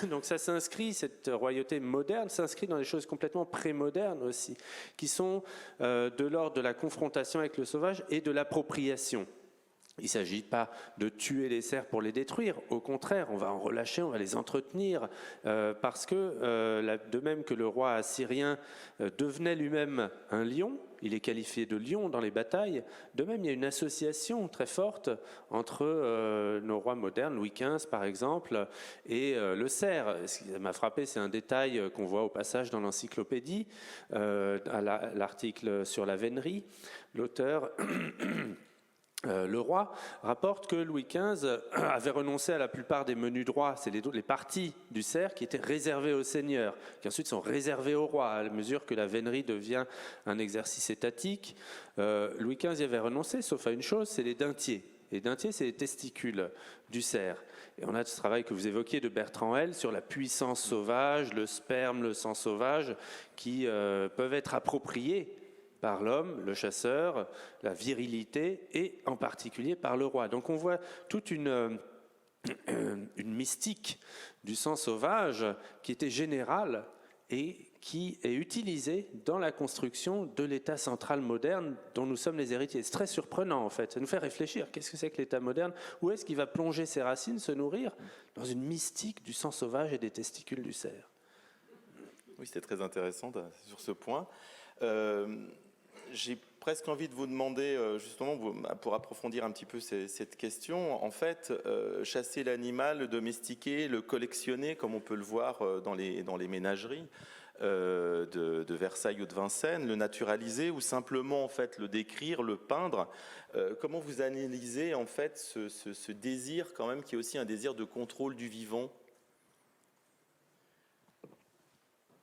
Donc ça s'inscrit, cette royauté moderne s'inscrit dans des choses complètement prémodernes aussi, qui sont de l'ordre de la confrontation avec le sauvage et de l'appropriation. Il ne s'agit pas de tuer les cerfs pour les détruire, au contraire, on va en relâcher, on va les entretenir, parce que de même que le roi assyrien devenait lui-même un lion, il est qualifié de lion dans les batailles, de même il y a une association très forte entre nos rois modernes, Louis XV par exemple, et le cerf. Ce qui m'a frappé, c'est un détail qu'on voit au passage dans l'encyclopédie, à l'article sur la vénerie. L'auteur... le roi rapporte que Louis XV avait renoncé à la plupart des menus droits, c'est les parties du cerf qui étaient réservées aux seigneurs, qui ensuite sont réservées au roi, à mesure que la vénerie devient un exercice étatique. Louis XV y avait renoncé, sauf à une chose, c'est les dentiers. Les dentiers, c'est les testicules du cerf. Et on a ce travail que vous évoquiez de Bertrand Hell sur la puissance sauvage, le sperme, le sang sauvage, qui peuvent être appropriés par l'homme, le chasseur, la virilité, et en particulier par le roi. Donc on voit toute une mystique du sang sauvage qui était générale et qui est utilisée dans la construction de l'État central moderne dont nous sommes les héritiers. C'est très surprenant en fait, ça nous fait réfléchir. Qu'est-ce que c'est que l'État moderne ? Où est-ce qu'il va plonger ses racines, se nourrir ? Dans une mystique du sang sauvage et des testicules du cerf. Oui, c'était très intéressant sur ce point. J'ai presque envie de vous demander, justement, pour approfondir un petit peu cette question, en fait, chasser l'animal, le domestiquer, le collectionner, comme on peut le voir dans les ménageries de Versailles ou de Vincennes, le naturaliser ou simplement en fait, le décrire, le peindre. Comment vous analysez en fait, ce désir quand même, qui est aussi un désir de contrôle du vivant ?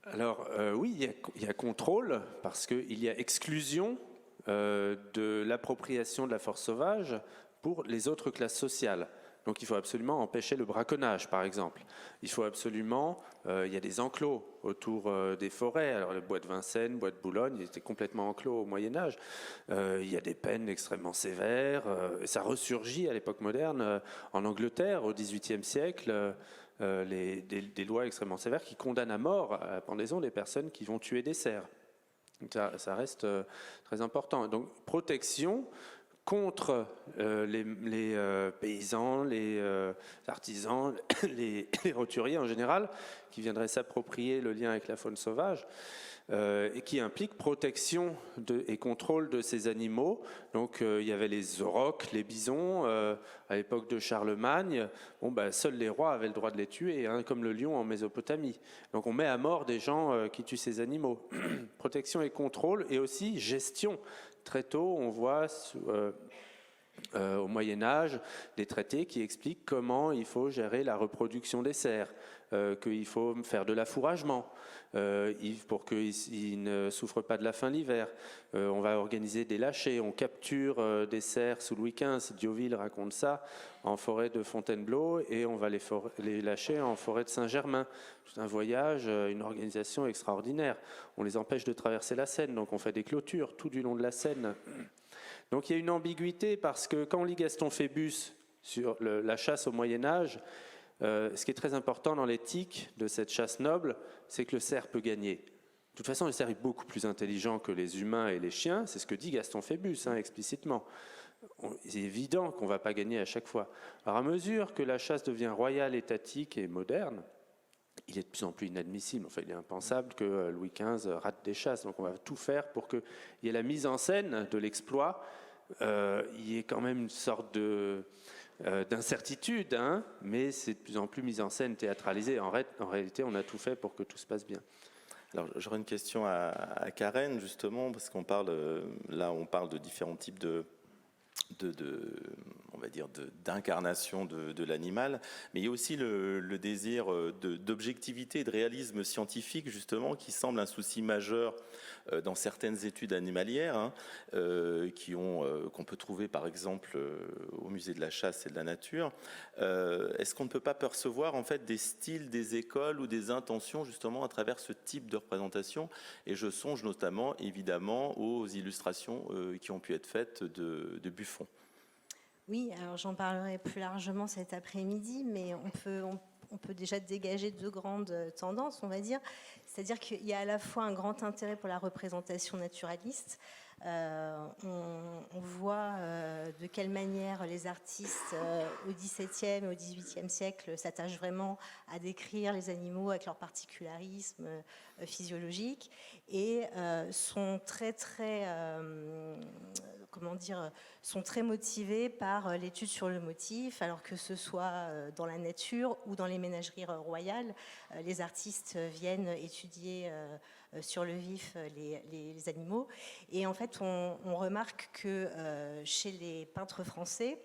Alors oui, il y a contrôle, parce qu'il y a exclusion de l'appropriation de la force sauvage pour les autres classes sociales. Donc il faut absolument empêcher le braconnage, par exemple. Il faut absolument... il y a des enclos autour des forêts. Alors le bois de Vincennes, le bois de Boulogne, il était complètement enclos au Moyen-Âge. Il y a des peines extrêmement sévères. Et ça ressurgit à l'époque moderne en Angleterre, au XVIIIe siècle. Des lois extrêmement sévères qui condamnent à mort, à la pendaison, les personnes qui vont tuer des cerfs. Ça reste très important. Donc, protection contre les paysans, les artisans, les roturiers en général, qui viendraient s'approprier le lien avec la faune sauvage. Et qui implique protection et contrôle de ces animaux. Donc il y avait les aurochs, les bisons, à l'époque de Charlemagne, seuls les rois avaient le droit de les tuer, hein, comme le lion en Mésopotamie. Donc on met à mort des gens qui tuent ces animaux. Protection et contrôle, et aussi gestion. Très tôt, on voit au Moyen-Âge des traités qui expliquent comment il faut gérer la reproduction des cerfs, qu'il faut faire de l'affouragement, pour qu'ils ne souffrent pas de la faim l'hiver. On va organiser des lâchers, on capture des cerfs sous Louis XV, Diouville raconte ça, en forêt de Fontainebleau, et on va les lâcher en forêt de Saint-Germain. C'est un voyage, une organisation extraordinaire. On les empêche de traverser la Seine, donc on fait des clôtures tout du long de la Seine. Donc il y a une ambiguïté, parce que quand on lit Gaston Phébus sur la chasse au Moyen-Âge, ce qui est très important dans l'éthique de cette chasse noble, c'est que le cerf peut gagner. De toute façon, le cerf est beaucoup plus intelligent que les humains et les chiens, c'est ce que dit Gaston Phébus, explicitement. C'est évident qu'on ne va pas gagner à chaque fois. Alors à mesure que la chasse devient royale, étatique et moderne, il est de plus en plus inadmissible. Enfin, il est impensable que Louis XV rate des chasses. Donc on va tout faire pour qu'il y ait la mise en scène de l'exploit. Il y ait quand même une sorte d'incertitude, mais c'est de plus en plus mis en scène, théâtralisé. En réalité, on a tout fait pour que tout se passe bien. Alors, j'aurais une question à Karen, justement, parce qu'on parle, là, on parle de différents types on va dire d'incarnation de l'animal, mais il y a aussi le désir d'objectivité et de réalisme scientifique, justement, qui semble un souci majeur dans certaines études animalières, qu'on peut trouver par exemple au musée de la chasse et de la nature. Est-ce qu'on ne peut pas percevoir en fait des styles, des écoles ou des intentions justement à travers ce type de représentation? Et je songe notamment évidemment aux illustrations qui ont pu être faites de Buffon. Oui, alors j'en parlerai plus largement cet après-midi, mais on peut déjà dégager deux grandes tendances, on va dire. C'est-à-dire qu'il y a à la fois un grand intérêt pour la représentation naturaliste. On voit de quelle manière les artistes au XVIIe et au XVIIIe siècle s'attachent vraiment à décrire les animaux avec leur particularisme physiologique et sont sont très motivés par l'étude sur le motif, alors que ce soit dans la nature ou dans les ménageries royales, les artistes viennent étudier sur le vif les animaux. Et en fait, on remarque que chez les peintres français,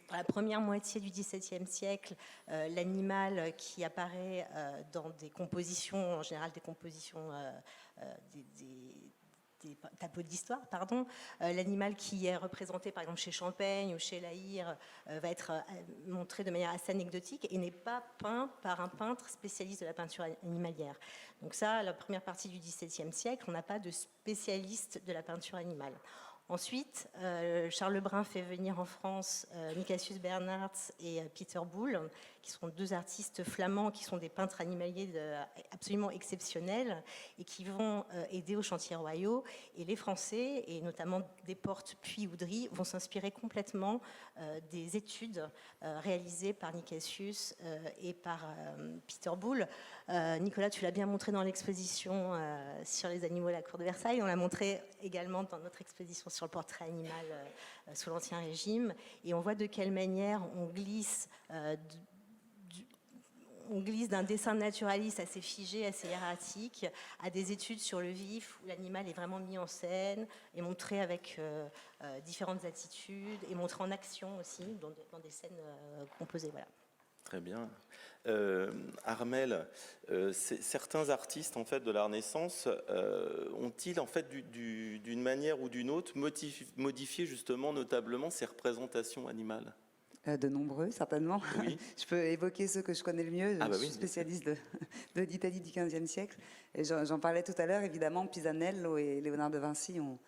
dans la première moitié du XVIIe siècle, l'animal qui apparaît dans des compositions, en général des compositions des tableaux d'histoire, l'animal qui est représenté par exemple chez Champaigne ou chez La Hire va être montré de manière assez anecdotique et n'est pas peint par un peintre spécialiste de la peinture animalière. Donc ça, la première partie du XVIIe siècle, on n'a pas de spécialiste de la peinture animale. Ensuite, Charles Lebrun fait venir en France Nicasius Bernhardt et Peter Boulle, qui sont deux artistes flamands, qui sont des peintres animaliers absolument exceptionnels et qui vont aider aux chantiers royaux. Et les Français, et notamment Desportes puis Oudry, vont s'inspirer complètement des études réalisées par Nicasius et par Peter Boulle. Nicolas, tu l'as bien montré dans l'exposition sur les animaux à la cour de Versailles. On l'a montré également dans notre exposition sur le portrait animal sous l'Ancien Régime. Et on voit de quelle manière on glisse d'un dessin naturaliste assez figé, assez hiératique, à des études sur le vif, où l'animal est vraiment mis en scène, et montré avec différentes attitudes, et montré en action aussi, dans des scènes composées. Voilà. Très bien. Armelle, certains artistes en fait de la Renaissance ont-ils en fait d'une manière ou d'une autre modifié justement notablement ces représentations animales? De nombreux, certainement. Oui. Je peux évoquer ceux que je connais le mieux. Ah bah je suis spécialiste de l'Italie du XVe siècle. Et j'en parlais tout à l'heure, évidemment, Pisanello et Léonard de Vinci ont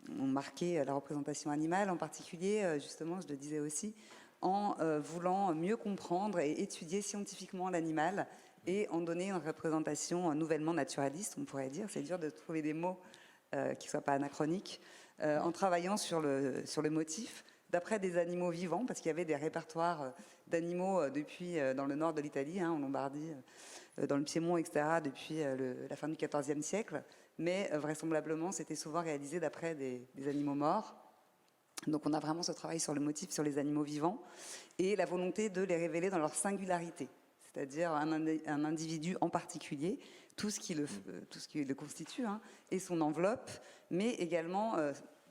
marqué la représentation animale, en particulier, justement, je le disais aussi, en voulant mieux comprendre et étudier scientifiquement l'animal et en donner une représentation nouvellement naturaliste, on pourrait dire. C'est dur de trouver des mots qui ne soient pas anachroniques, en travaillant sur le motif, d'après des animaux vivants, parce qu'il y avait des répertoires d'animaux depuis dans le nord de l'Italie, en Lombardie, dans le Piémont, etc., depuis la fin du XIVe siècle. Mais vraisemblablement, c'était souvent réalisé d'après des animaux morts. Donc on a vraiment ce travail sur le motif, sur les animaux vivants, et la volonté de les révéler dans leur singularité, c'est-à-dire un individu en particulier, tout ce qui le constitue, et son enveloppe, mais également,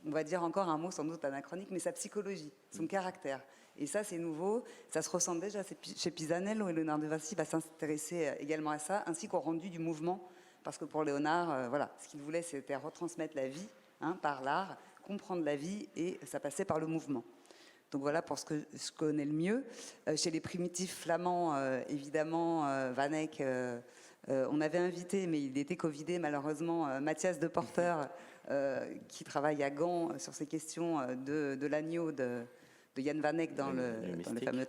on va dire encore un mot sans doute anachronique, mais sa psychologie, son caractère. Et ça, c'est nouveau, ça se ressent déjà chez Pisanello, et Léonard de Vinci va s'intéresser également à ça, ainsi qu'au rendu du mouvement, parce que pour Léonard, ce qu'il voulait, c'était retransmettre la vie par l'art, comprendre la vie, et ça passait par le mouvement. Donc voilà pour ce que je connais le mieux. Chez les primitifs flamands, évidemment, Van Eyck, on avait invité, mais il était covidé malheureusement, Mathias de Porter, qui travaille à Gand sur ces questions de l'agneau de Jan van Eyck dans le fameux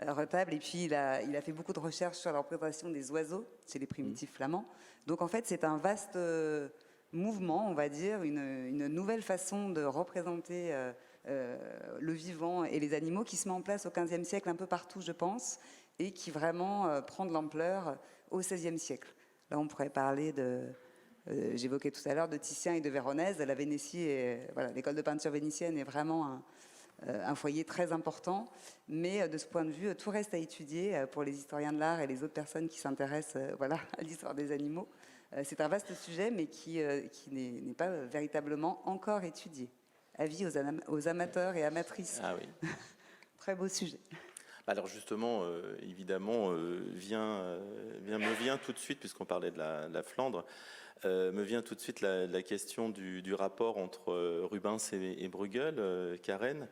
retable. Et puis il a fait beaucoup de recherches sur la représentation des oiseaux chez les primitifs flamands. Donc en fait, c'est un vaste mouvement, on va dire, une nouvelle façon de représenter le vivant et les animaux qui se met en place au XVe siècle un peu partout, je pense, et qui vraiment prend de l'ampleur au XVIe siècle. Là, on pourrait parler j'évoquais tout à l'heure de Titien et de Véronèse. La Vénétie, l'école de peinture vénitienne est vraiment un foyer très important. Mais de ce point de vue, tout reste à étudier pour les historiens de l'art et les autres personnes qui s'intéressent à l'histoire des animaux. C'est un vaste sujet, mais qui n'est pas véritablement encore étudié. Avis aux amateurs et amatrices. Ah oui. Très beau sujet. Alors justement, évidemment, me vient tout de suite, puisqu'on parlait de la Flandre, me vient tout de suite la question du rapport entre Rubens et Bruegel, Karen,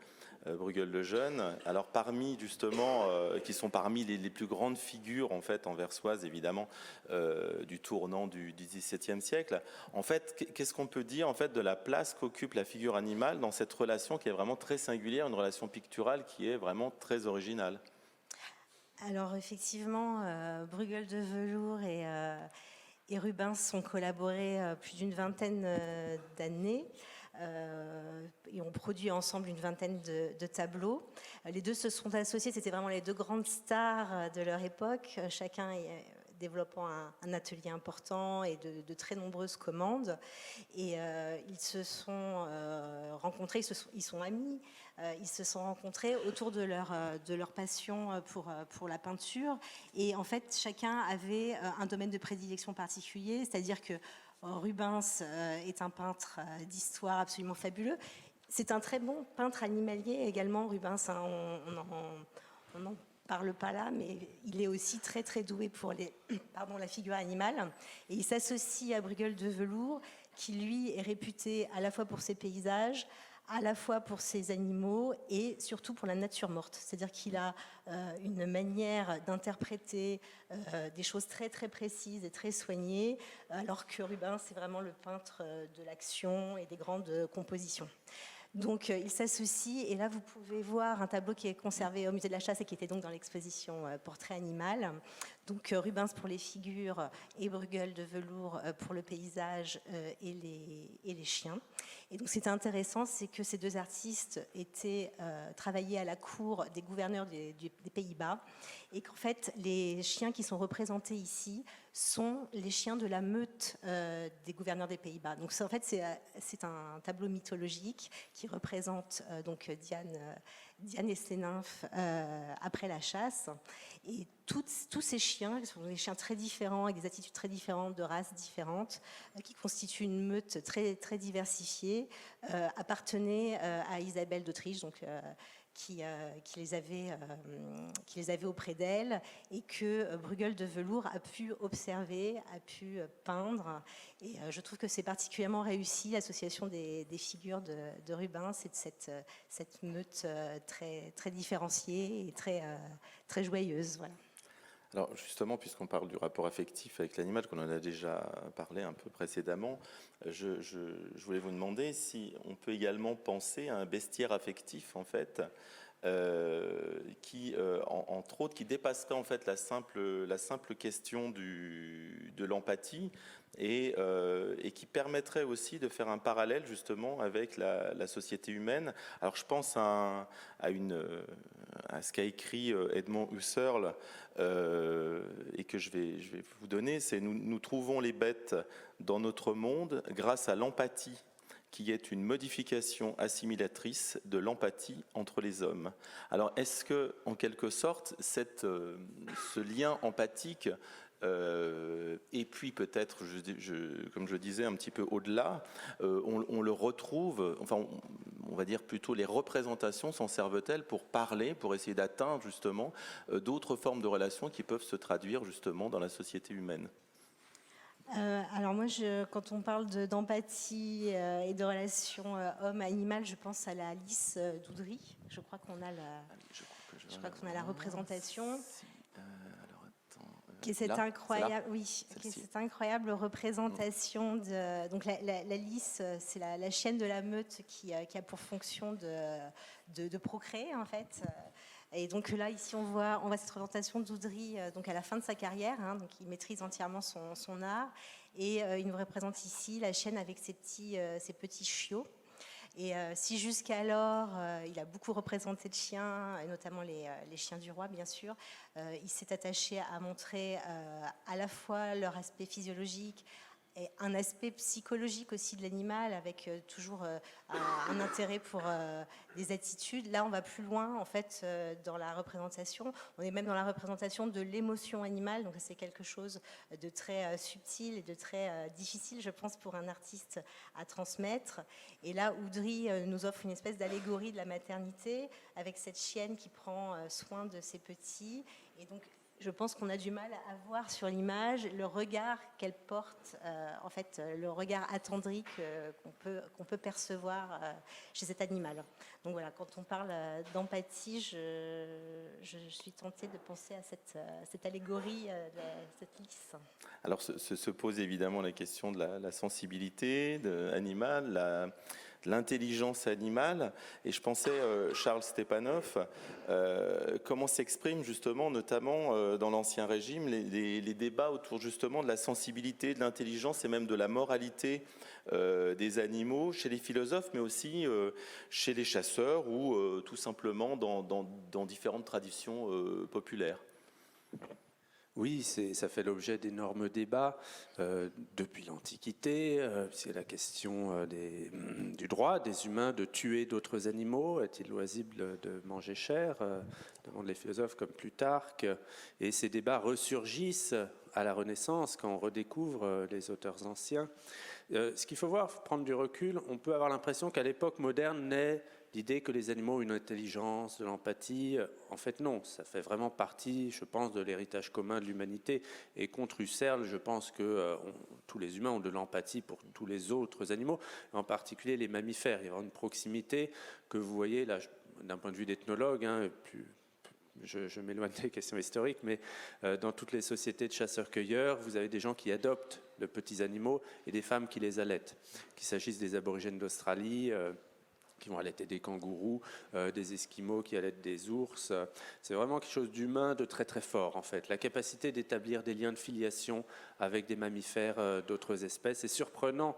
Bruegel le jeune. Alors parmi justement, qui sont parmi les plus grandes figures en fait anversoises évidemment du tournant du XVIIe siècle. En fait, qu'est-ce qu'on peut dire en fait de la place qu'occupe la figure animale dans cette relation qui est vraiment très singulière, une relation picturale qui est vraiment très originale? Alors effectivement, Bruegel de Velours et Rubens ont collaboré plus d'une vingtaine d'années. Et ont produit ensemble une vingtaine de tableaux. Les deux se sont associés, c'était vraiment les deux grandes stars de leur époque, chacun développant un atelier important et de très nombreuses commandes. Et ils se sont rencontrés, ils sont amis, ils se sont rencontrés autour de leur passion pour la peinture. Et en fait, chacun avait un domaine de prédilection particulier, c'est-à-dire que Rubens est un peintre d'histoire absolument fabuleux. C'est un très bon peintre animalier également, Rubens. On n'en parle pas là, mais il est aussi très très doué pour la figure animale. Et il s'associe à Bruegel de Velours, qui lui est réputé à la fois pour ses paysages, à la fois pour ses animaux et surtout pour la nature morte. C'est-à-dire qu'il a une manière d'interpréter des choses très très précises et très soignées, alors que Rubens, c'est vraiment le peintre de l'action et des grandes compositions. Donc ils s'associent et là vous pouvez voir un tableau qui est conservé au musée de la Chasse et qui était donc dans l'exposition Portrait animal. Donc Rubens pour les figures et Bruegel de Velours pour le paysage et les chiens. Et donc c'était intéressant, c'est que ces deux artistes étaient travaillés à la cour des gouverneurs des Pays-Bas et qu'en fait les chiens qui sont représentés ici sont les chiens de la meute des gouverneurs des Pays-Bas. Donc en fait c'est un tableau mythologique qui représente donc Diane et ses nymphes après la chasse. Et tous ces chiens, qui sont des chiens très différents, avec des attitudes très différentes, de races différentes, qui constituent une meute très, très diversifiée, appartenaient à Isabelle d'Autriche, donc qui les avait auprès d'elle et que Bruegel de Velours a pu observer, a pu peindre. Et je trouve que c'est particulièrement réussi, l'association des figures de Rubens et de cette meute très, très différenciée et très, très joyeuse. Voilà. Alors justement, puisqu'on parle du rapport affectif avec l'animal, qu'on en a déjà parlé un peu précédemment, je voulais vous demander si on peut également penser à un bestiaire affectif, en fait, qui, entre autres, qui dépasserait en fait la simple question de l'empathie et qui permettrait aussi de faire un parallèle justement avec la société humaine. Alors je pense à ce qu'a écrit Edmond Husserl et que je vais vous donner, c'est nous trouvons les bêtes dans notre monde grâce à l'empathie, qui est une modification assimilatrice de l'empathie entre les hommes. Alors, est-ce que, en quelque sorte, ce lien empathique, et puis peut-être, comme je disais, un petit peu au-delà, on le retrouve, enfin, on va dire plutôt les représentations s'en servent-elles pour parler, pour essayer d'atteindre justement d'autres formes de relations qui peuvent se traduire justement dans la société humaine? Alors moi, quand on parle d'empathie et de relation homme-animal, je pense à la Alice d'Oudry. Je crois qu'on a la représentation. Alors attends, Qui est cette là, incroyable, oui, qui est Celle-ci. cette incroyable représentation de. Donc la lys, c'est la chienne de la meute qui a pour fonction de procréer en fait. Et donc là, ici, on voit cette représentation d'Oudry donc à la fin de sa carrière. Hein, donc il maîtrise entièrement son art. Et il nous représente ici la chienne avec ses petits chiots. Et si jusqu'alors, il a beaucoup représenté de chiens, et notamment les chiens du roi, bien sûr, il s'est attaché à montrer à la fois leur aspect physiologique et un aspect psychologique aussi de l'animal, avec toujours un intérêt pour des attitudes. Là, on va plus loin, en fait, dans la représentation. On est même dans la représentation de l'émotion animale, donc c'est quelque chose de très subtil et de très difficile, je pense, pour un artiste à transmettre. Et là, Oudry nous offre une espèce d'allégorie de la maternité, avec cette chienne qui prend soin de ses petits. Et donc, je pense qu'on a du mal à voir sur l'image le regard qu'elle porte, en fait, le regard attendri qu'on peut percevoir chez cet animal. Donc voilà, quand on parle d'empathie, je suis tentée de penser à cette allégorie de cette lys. Alors se pose évidemment la question de la sensibilité animale, l'intelligence animale, et je pensais, Charles Stepanov, comment s'expriment justement, notamment dans l'Ancien Régime, les débats autour justement de la sensibilité, de l'intelligence et même de la moralité des animaux chez les philosophes, mais aussi chez les chasseurs ou tout simplement dans différentes traditions populaires. Oui, ça fait l'objet d'énormes débats depuis l'Antiquité. C'est la question du droit des humains de tuer d'autres animaux. Est-il loisible de manger chair, demandent les philosophes comme Plutarque. Et ces débats ressurgissent à la Renaissance quand on redécouvre les auteurs anciens. Ce qu'il faut voir, faut prendre du recul, on peut avoir l'impression qu'à l'époque moderne naît l'idée que les animaux ont une intelligence, de l'empathie. En fait, non, ça fait vraiment partie, je pense, de l'héritage commun de l'humanité. Et contre Husserl, je pense que tous les humains ont de l'empathie pour tous les autres animaux, en particulier les mammifères. Il y a une proximité que vous voyez là, d'un point de vue d'ethnologue, hein, je m'éloigne des questions historiques, mais dans toutes les sociétés de chasseurs-cueilleurs, vous avez des gens qui adoptent de petits animaux et des femmes qui les allaitent. Qu'il s'agisse des aborigènes d'Australie, qui vont allaiter des kangourous, des esquimaux qui allaitent des ours. C'est vraiment quelque chose d'humain, de très très fort en fait. La capacité d'établir des liens de filiation avec des mammifères d'autres espèces est surprenant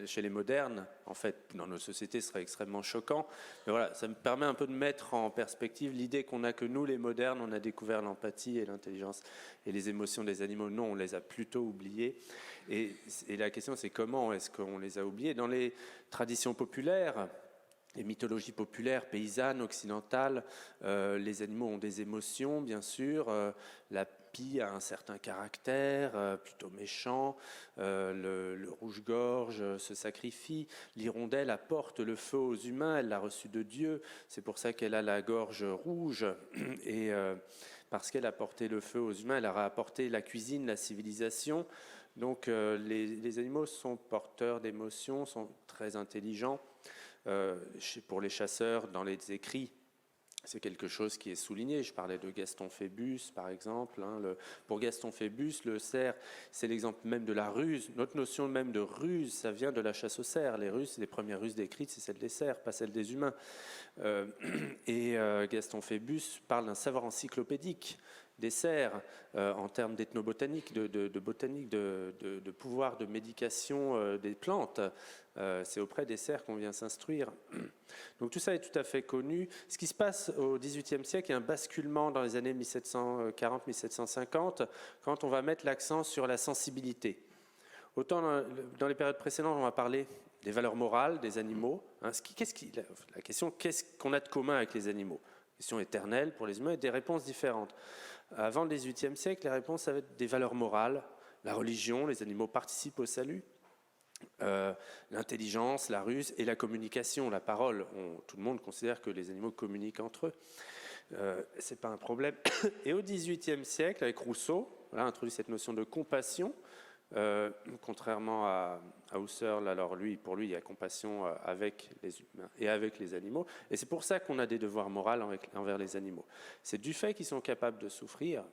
chez les modernes. En fait, dans nos sociétés, ce serait extrêmement choquant. Mais voilà, ça me permet un peu de mettre en perspective l'idée qu'on a que nous, les modernes, on a découvert l'empathie et l'intelligence et les émotions des animaux. Non, on les a plutôt oubliées. Et la question, c'est comment est-ce qu'on les a oubliées? Dans les traditions populaires, les mythologies populaires, paysannes, occidentales, les animaux ont des émotions, bien sûr. La pie a un certain caractère, plutôt méchant. Le rouge-gorge se sacrifie. L'hirondelle apporte le feu aux humains. Elle l'a reçu de Dieu. C'est pour ça qu'elle a la gorge rouge. Et parce qu'elle a apporté le feu aux humains, elle a apporté la cuisine, la civilisation. Donc les animaux sont porteurs d'émotions, sont très intelligents. Pour les chasseurs, dans les écrits, c'est quelque chose qui est souligné. Je parlais de Gaston Phébus, par exemple. Pour Gaston Phébus, le cerf, c'est l'exemple même de la ruse. Notre notion même de ruse, ça vient de la chasse au cerf. Les premières ruses décrites, c'est celle des cerfs, pas celle des humains. Gaston Phébus parle d'un savoir encyclopédique des cerfs en termes d'ethnobotanique, de botanique, de pouvoir de médication des plantes. C'est auprès des cerfs qu'on vient s'instruire. Donc tout ça est tout à fait connu. Ce qui se passe au XVIIIe siècle, il y a un basculement dans les années 1740-1750, quand on va mettre l'accent sur la sensibilité. Autant dans les périodes précédentes, on va parler des valeurs morales des animaux. La question, qu'est-ce qu'on a de commun avec les animaux? Question éternelle pour les humains et des réponses différentes. Avant le XVIIIe siècle, les réponses, ça va être des valeurs morales, la religion, les animaux participent au salut, l'intelligence, la ruse et la communication, la parole. Tout le monde considère que les animaux communiquent entre eux. C'est pas un problème. Et au XVIIIe siècle, avec Rousseau, a introduit cette notion de compassion. Contrairement à Husserl, alors pour lui, il y a compassion avec les humains et avec les animaux. Et c'est pour ça qu'on a des devoirs moraux envers les animaux. C'est du fait qu'ils sont capables de souffrir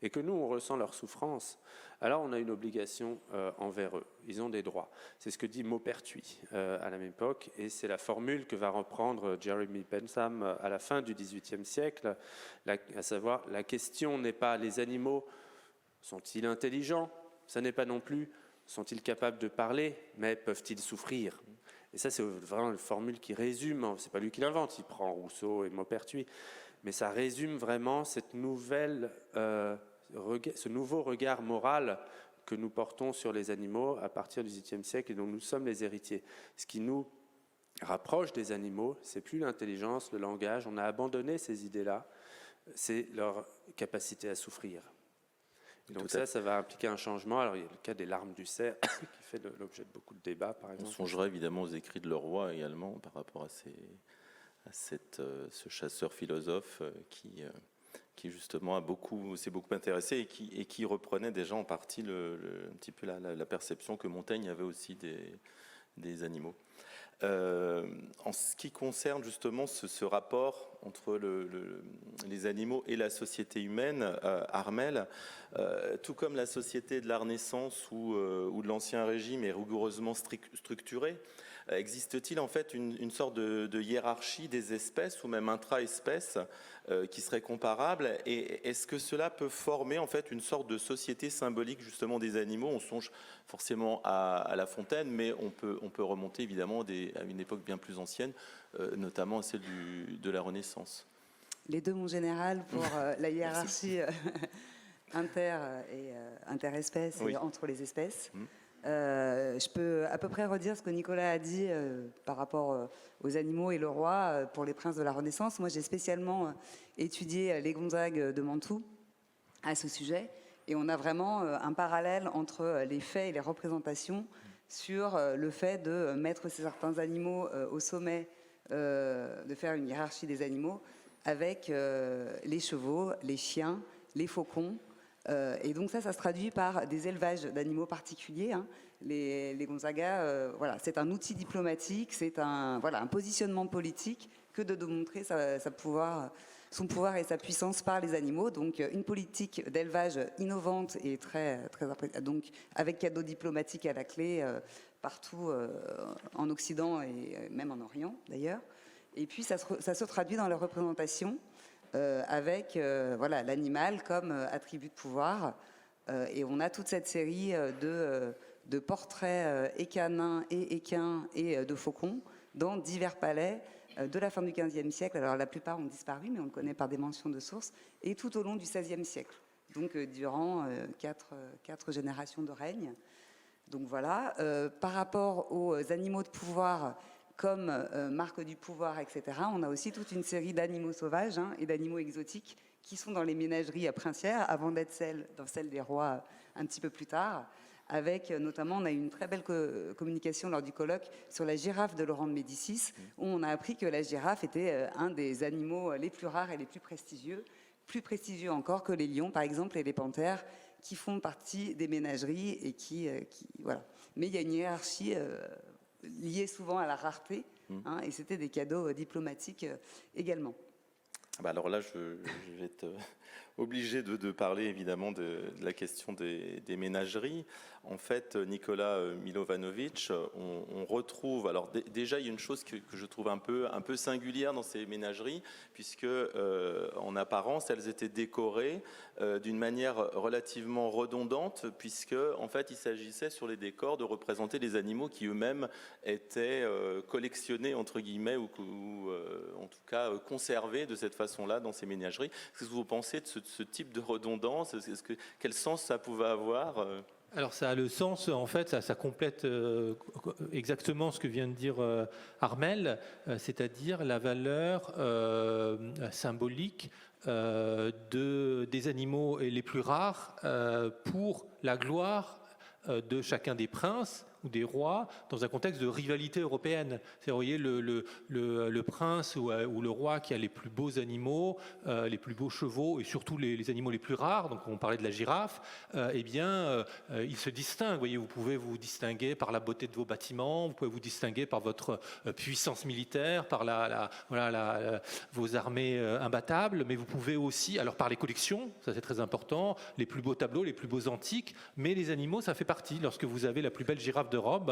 et que nous, on ressent leur souffrance, alors on a une obligation envers eux. Ils ont des droits. C'est ce que dit Maupertuis à la même époque, et c'est la formule que va reprendre Jeremy Bentham à la fin du XVIIIe siècle, à savoir, la question n'est pas les animaux sont-ils intelligents? Ça n'est pas non plus sont-ils capables de parler, mais peuvent-ils souffrir? Et ça, c'est vraiment une formule qui résume, c'est pas lui qui l'invente, il prend Rousseau et Maupertuis, mais ça résume vraiment cette ce nouveau regard moral que nous portons sur les animaux à partir du XVIIIe siècle et dont nous sommes les héritiers. Ce qui nous rapproche des animaux, c'est plus l'intelligence, le langage, on a abandonné ces idées-là, c'est leur capacité à souffrir. Donc ça va impliquer un changement. Alors il y a le cas des larmes du cerf qui fait l'objet de beaucoup de débats, par exemple. On songerait évidemment aux écrits de Leroy également par rapport à ce chasseur philosophe qui justement s'est beaucoup intéressé et qui reprenait déjà en partie un petit peu la perception que Montaigne avait aussi des animaux. En ce qui concerne justement ce rapport entre les animaux et la société humaine, Armelle, tout comme la société de la Renaissance ou de l'Ancien Régime est rigoureusement structurée, existe-t-il en fait une sorte de hiérarchie des espèces ou même intra-espèces qui serait comparable, et est-ce que cela peut former en fait une sorte de société symbolique justement des animaux? On songe forcément à La Fontaine, mais on peut remonter évidemment à une époque bien plus ancienne, notamment à celle de la Renaissance. Les deux, mon général, pour la hiérarchie interespèces et entre les espèces. Je peux à peu près redire ce que Nicolas a dit par rapport aux animaux et le roi pour les princes de la Renaissance. Moi, j'ai spécialement étudié les Gonzague de Mantoue à ce sujet, et on a vraiment un parallèle entre les faits et les représentations sur le fait de mettre certains animaux au sommet, de faire une hiérarchie des animaux avec les chevaux, les chiens, les faucons. Et donc ça se traduit par des élevages d'animaux particuliers. Les Gonzaga, voilà, c'est un outil diplomatique, c'est un positionnement politique que de démontrer son pouvoir et sa puissance par les animaux. Donc une politique d'élevage innovante et très donc avec cadeau diplomatique à la clé partout en Occident et même en Orient d'ailleurs. Et puis ça se traduit dans la représentation. Avec l'animal comme attribut de pouvoir. Et on a toute cette série de portraits écanins et équins et de faucons dans divers palais de la fin du XVe siècle. Alors la plupart ont disparu, mais on le connaît par des mentions de sources, et tout au long du XVIe siècle, donc durant quatre générations de règne. Donc voilà, par rapport aux animaux de pouvoir, comme marque du pouvoir, etc., on a aussi toute une série d'animaux sauvages et d'animaux exotiques qui sont dans les ménageries princières, avant d'être dans celles des rois un petit peu plus tard, avec notamment, on a eu une très belle communication lors du colloque sur la girafe de Laurent de Médicis, où on a appris que la girafe était un des animaux les plus rares et les plus prestigieux encore que les lions, par exemple, et les panthères, qui font partie des ménageries et qui voilà. Mais il y a une hiérarchie lié souvent à la rareté, et c'était des cadeaux diplomatiques également. Alors là, je vais être obligé de parler évidemment de la question des ménageries. En fait, Nicolas Milovanovic, on retrouve... Alors déjà, il y a une chose que je trouve un peu singulière dans ces ménageries, puisque en apparence, elles étaient décorées d'une manière relativement redondante, puisque en fait, il s'agissait sur les décors de représenter les animaux qui eux-mêmes étaient collectionnés, entre guillemets, ou en tout cas conservés de cette façon-là dans ces ménageries. Qu'est-ce que vous pensez de ce type de redondance? Quel sens ça pouvait avoir? Alors ça a le sens, en fait, ça complète exactement ce que vient de dire Armelle, c'est-à-dire la valeur symbolique des animaux les plus rares pour la gloire de chacun des princes ou des rois dans un contexte de rivalité européenne. Vous voyez le prince ou le roi qui a les plus beaux animaux, les plus beaux chevaux et surtout les animaux les plus rares, donc on parlait de la girafe, il se distingue. Vous voyez, vous pouvez vous distinguer par la beauté de vos bâtiments, vous pouvez vous distinguer par votre puissance militaire, par vos armées imbattables, mais vous pouvez aussi, alors par les collections, ça c'est très important, les plus beaux tableaux, les plus beaux antiques, mais les animaux, ça fait partie. Lorsque vous avez la plus belle girafe d'Europe,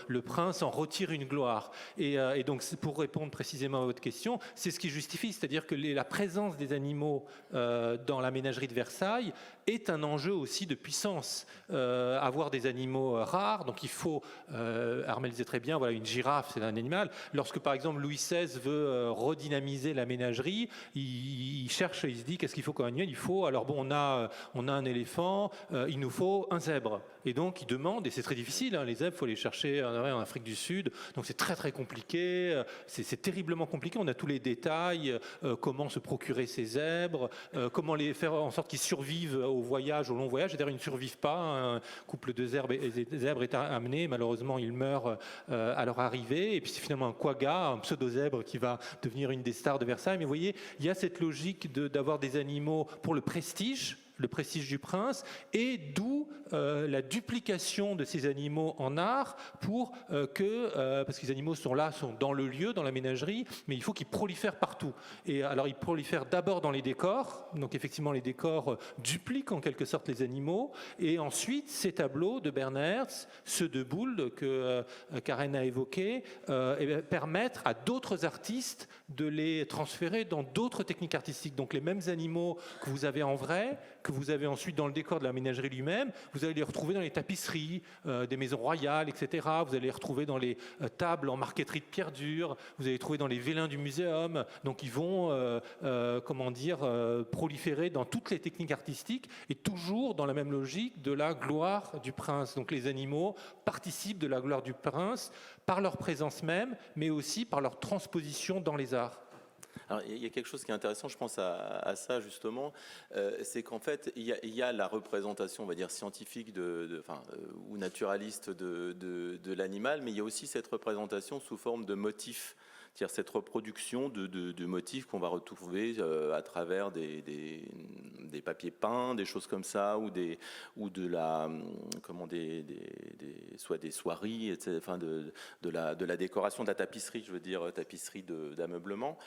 le prince en retire une gloire. Et donc, pour répondre précisément à votre question, c'est ce qui justifie, c'est-à-dire que la présence des animaux dans la ménagerie de Versailles est un enjeu aussi de puissance. Avoir des animaux rares, donc il faut, Armelle disait très bien, voilà, une girafe, c'est un animal. Lorsque, par exemple, Louis XVI veut redynamiser la ménagerie, il cherche, il se dit, qu'est-ce qu'il faut comme animal ? Il faut, alors bon, on a un éléphant, il nous faut un zèbre. Et donc, il demande, et c'est très difficile, hein, les zèbres, il faut les chercher en Afrique du Sud, donc c'est très très compliqué, c'est terriblement compliqué, on a tous les détails, comment se procurer ces zèbres, comment les faire en sorte qu'ils survivent au voyage, au long voyage, c'est-à-dire ils ne survivent pas, un couple de zèbres est amené, malheureusement il meurt à leur arrivée, et puis c'est finalement un quagga, un pseudo-zèbre qui va devenir une des stars de Versailles, mais vous voyez, il y a cette logique d'avoir des animaux pour le prestige du prince, et d'où la duplication de ces animaux en art pour parce que les animaux sont dans le lieu, dans la ménagerie, mais il faut qu'ils prolifèrent partout. Et alors ils prolifèrent d'abord dans les décors, donc effectivement les décors dupliquent en quelque sorte les animaux, et ensuite ces tableaux de Bernhertz, ceux de Bould que Karen a évoqués, permettent à d'autres artistes de les transférer dans d'autres techniques artistiques. Donc les mêmes animaux que vous avez en vrai, que vous avez ensuite dans le décor de la ménagerie lui-même, vous allez les retrouver dans les tapisseries des maisons royales, etc. Vous allez les retrouver dans les tables en marqueterie de pierre dure, vous allez les trouver dans les vélins du muséum. Donc ils vont, proliférer dans toutes les techniques artistiques et toujours dans la même logique de la gloire du prince. Donc les animaux participent de la gloire du prince par leur présence même, mais aussi par leur transposition dans les arts. Alors, il y a quelque chose qui est intéressant, je pense à ça justement, c'est qu'en fait, il y a la représentation, on va dire, scientifique ou naturaliste de l'animal, mais il y a aussi cette représentation sous forme de motifs. C'est-à-dire cette reproduction de motifs qu'on va retrouver à travers des papiers peints, des choses comme ça, soit des soieries, etc., enfin de la décoration, de la tapisserie, je veux dire, tapisserie d'ameublement.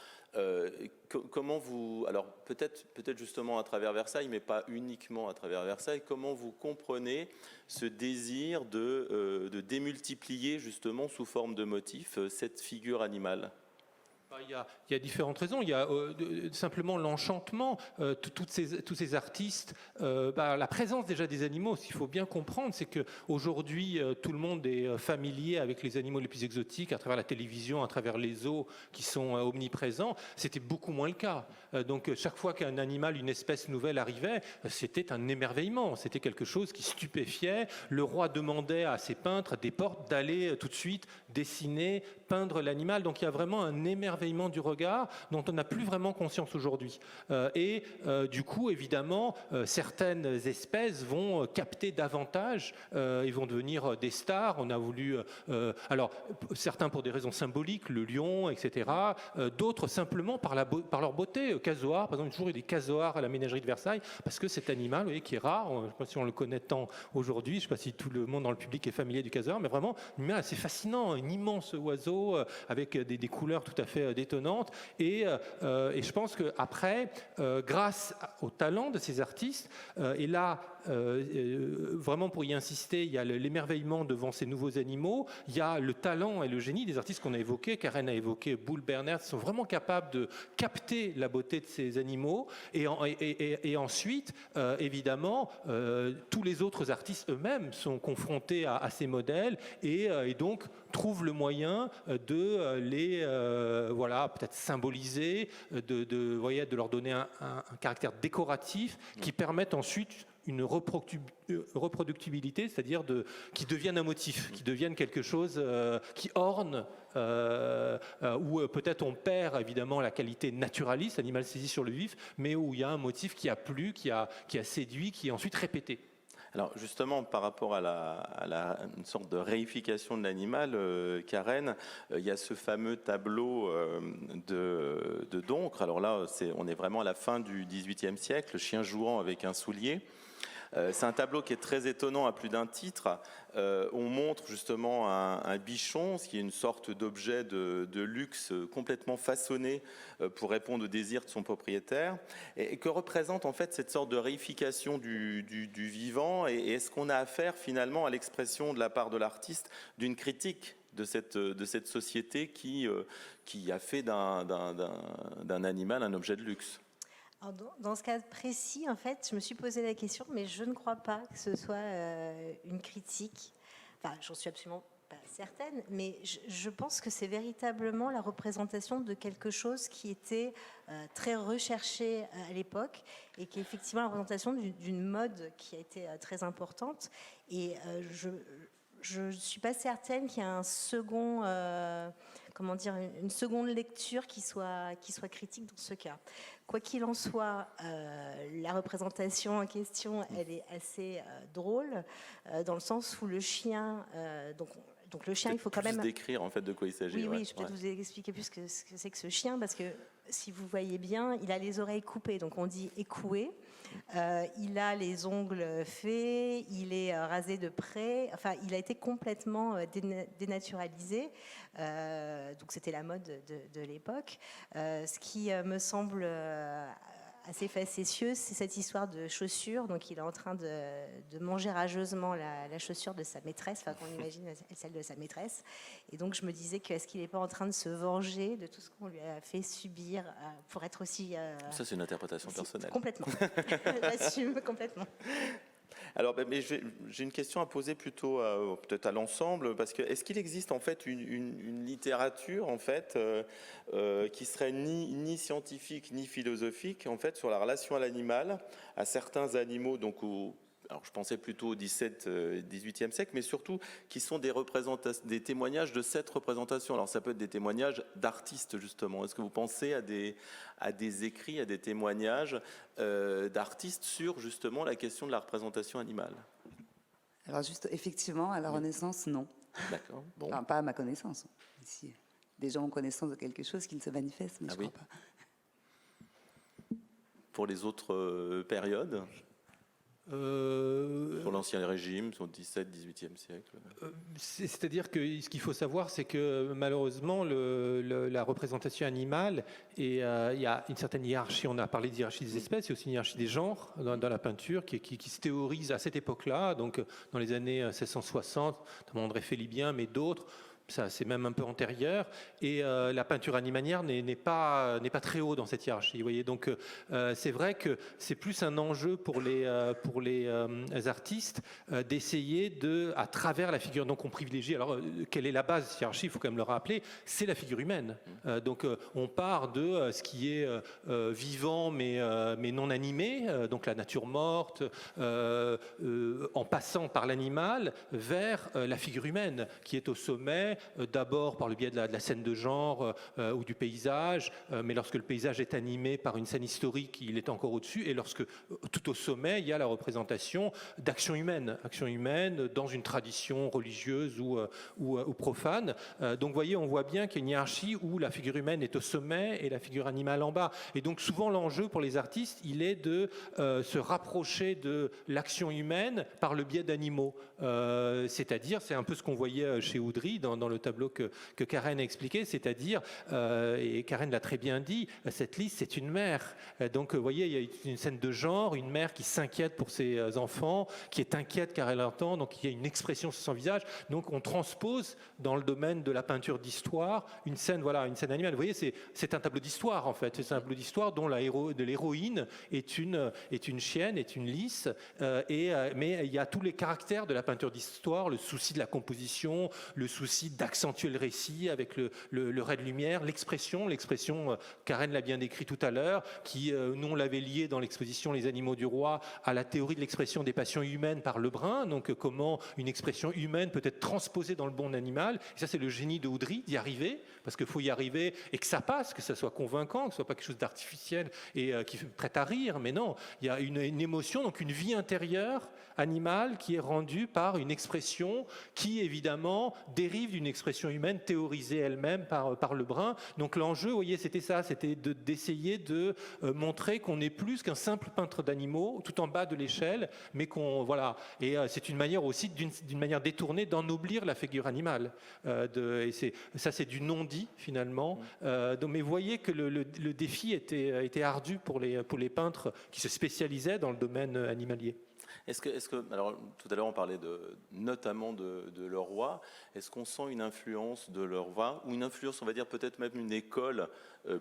Comment vous, alors peut-être justement à travers Versailles, mais pas uniquement à travers Versailles, comment vous comprenez ce désir de démultiplier justement sous forme de motifs cette figure animale ? Il y a différentes raisons. Il y a simplement l'enchantement. Tous ces artistes, la présence déjà des animaux, ce qu'il faut bien comprendre, c'est qu'aujourd'hui, tout le monde est familier avec les animaux les plus exotiques à travers la télévision, à travers les zoos qui sont omniprésents. C'était beaucoup moins le cas. Donc chaque fois qu'un animal, une espèce nouvelle arrivait, c'était un émerveillement. C'était quelque chose qui stupéfiait. Le roi demandait à ses peintres, à des portes, d'aller tout de suite dessiner, peindre l'animal. Donc il y a vraiment un émerveillement du regard dont on n'a plus vraiment conscience aujourd'hui. Du coup, évidemment, certaines espèces vont capter davantage, ils vont devenir des stars. On a voulu, alors certains pour des raisons symboliques, le lion, etc. D'autres simplement par leur beauté. Casoar, par exemple, il y a toujours eu des casoars à la ménagerie de Versailles parce que cet animal, vous voyez, qui est rare, je ne sais pas si on le connaît tant aujourd'hui, je ne sais pas si tout le monde dans le public est familier du casoar, mais vraiment un animal assez fascinant, un immense oiseau avec des couleurs tout à fait détonnantes. Et je pense qu'après, grâce au talent de ces artistes, et là, vraiment pour y insister, il y a l'émerveillement devant ces nouveaux animaux, il y a le talent et le génie des artistes qu'on a évoqués, Karen a évoqué, Bould, Bernhertz, sont vraiment capables de capter la beauté de ces animaux, et ensuite, évidemment, tous les autres artistes eux-mêmes sont confrontés à ces modèles, et donc trouvent le moyen de les peut-être symboliser, de leur donner un caractère décoratif qui permette ensuite une reproductibilité, c'est-à-dire qui devienne un motif, qui devienne quelque chose qui orne, où peut-être on perd évidemment la qualité naturaliste, l'animal saisi sur le vif, mais où il y a un motif qui a plu, qui a séduit, qui est ensuite répété. Alors justement, par rapport à une sorte de réification de l'animal, Karen, il y a ce fameux tableau de Doncre. Alors là, on est vraiment à la fin du XVIIIe siècle, le chien jouant avec un soulier. C'est un tableau qui est très étonnant à plus d'un titre. On montre justement un bichon, ce qui est une sorte d'objet de luxe complètement façonné pour répondre aux désirs de son propriétaire, et que représente en fait cette sorte de réification du vivant. Et est-ce qu'on a affaire finalement à l'expression de la part de l'artiste d'une critique de cette société qui a fait d'un animal un objet de luxe? Alors, dans ce cas précis, en fait, je me suis posé la question, mais je ne crois pas que ce soit une critique. Enfin, j'en suis absolument pas certaine, mais je pense que c'est véritablement la représentation de quelque chose qui était très recherché à l'époque et qui est effectivement la représentation d'une mode qui a été très importante. Et je ne suis pas certaine qu'il y ait un second... une seconde lecture qui soit critique dans ce cas. Quoi qu'il en soit, la représentation en question, elle est assez drôle, dans le sens où le chien, donc le chien, il faut quand même décrire en fait de quoi il s'agit. Oui, je peux peut-être vous expliquer plus ce que c'est que ce chien, parce que si vous voyez bien, il a les oreilles coupées, donc on dit écoué. Il a les ongles faits, il est rasé de près, enfin il a été complètement dénaturalisé, donc c'était la mode de l'époque. Ce qui me semble assez facétieux, c'est cette histoire de chaussure. Donc il est en train de manger rageusement la chaussure de sa maîtresse, enfin qu'on imagine celle de sa maîtresse. Et donc je me disais que est-ce qu'il n'est pas en train de se venger de tout ce qu'on lui a fait subir pour être aussi... Ça c'est une interprétation personnelle. Complètement, j'assume complètement. Alors, mais j'ai une question à poser plutôt peut-être à l'ensemble, parce que est-ce qu'il existe en fait une littérature en fait qui serait ni scientifique ni philosophique en fait sur la relation à l'animal, à certains animaux, donc alors je pensais plutôt au XVIIIe siècle, mais surtout qui sont des témoignages de cette représentation. Alors ça peut être des témoignages d'artistes justement. Est-ce que vous pensez à des écrits, à des témoignages d'artistes sur justement la question de la représentation animale? Alors juste, effectivement, à la Renaissance, non. D'accord. Bon. Enfin, pas à ma connaissance. Si des gens ont connaissance de quelque chose qui ne se manifeste, mais je crois pas. Pour les autres périodes? Sur l'Ancien Régime, sur le XVIIe, XVIIIe siècle. C'est-à-dire que ce qu'il faut savoir, c'est que malheureusement, la représentation animale, il y a une certaine hiérarchie. On a parlé de hiérarchie des espèces, il y a aussi une hiérarchie des genres dans la peinture qui se théorise à cette époque-là, donc dans les années 1660, notamment André Félibien, mais d'autres. Ça, c'est même un peu antérieur, et la peinture animalière n'est pas très haut dans cette hiérarchie. Vous voyez, donc c'est vrai que c'est plus un enjeu pour les artistes d'essayer à travers la figure. Donc on privilégie. Alors quelle est la base de cette hiérarchie? Il faut quand même le rappeler. C'est la figure humaine. Donc on part de ce qui est vivant mais non animé, donc la nature morte, en passant par l'animal vers la figure humaine qui est au sommet. D'abord par le biais de la scène de genre ou du paysage, mais lorsque le paysage est animé par une scène historique, il est encore au-dessus, et lorsque tout au sommet, il y a la représentation d'action humaine dans une tradition religieuse ou profane. Donc vous voyez, on voit bien qu'il y a une hiérarchie où la figure humaine est au sommet et la figure animale en bas. Et donc souvent l'enjeu pour les artistes, il est de se rapprocher de l'action humaine par le biais d'animaux. C'est-à-dire, c'est un peu ce qu'on voyait chez Oudry dans le tableau que Karen a expliqué, c'est-à-dire, et Karen l'a très bien dit, cette liste, c'est une mère. Donc, vous voyez, il y a une scène de genre, une mère qui s'inquiète pour ses enfants, qui est inquiète car elle entend, donc il y a une expression sur son visage. Donc, on transpose dans le domaine de la peinture d'histoire une scène animale. Vous voyez, c'est un tableau d'histoire, en fait. C'est un tableau d'histoire dont l'héroïne est une chienne, est une lys, mais il y a tous les caractères de la peinture d'histoire, le souci de la composition, le souci décide d'accentuer le récit avec le ray de lumière, l'expression, Karen l'a bien décrit tout à l'heure, qui, nous on l'avait lié dans l'exposition Les animaux du roi à la théorie de l'expression des passions humaines par Lebrun, donc comment une expression humaine peut être transposée dans le monde animal. Et ça, c'est le génie de Oudry d'y arriver, parce qu'il faut y arriver et que ça passe, que ça soit convaincant, que ce soit pas quelque chose d'artificiel et qui prête à rire, mais non, il y a une émotion, donc une vie intérieure animale qui est rendue par une expression qui, évidemment, dérive d'une expression humaine théorisée elle-même par Lebrun. Donc l'enjeu, vous voyez, c'était ça, c'était d'essayer de montrer qu'on n'est plus qu'un simple peintre d'animaux, tout en bas de l'échelle, mais qu'on, voilà, et c'est une manière aussi, d'une manière détournée, d'ennoblir la figure animale. Ça, c'est du non-dit, finalement. Mais vous voyez que le défi était ardu pour les peintres qui se spécialisaient dans le domaine animalier. Alors, tout à l'heure, on parlait notamment de Leroy. Est-ce qu'on sent une influence de Leroy, ou une influence, on va dire peut-être même une école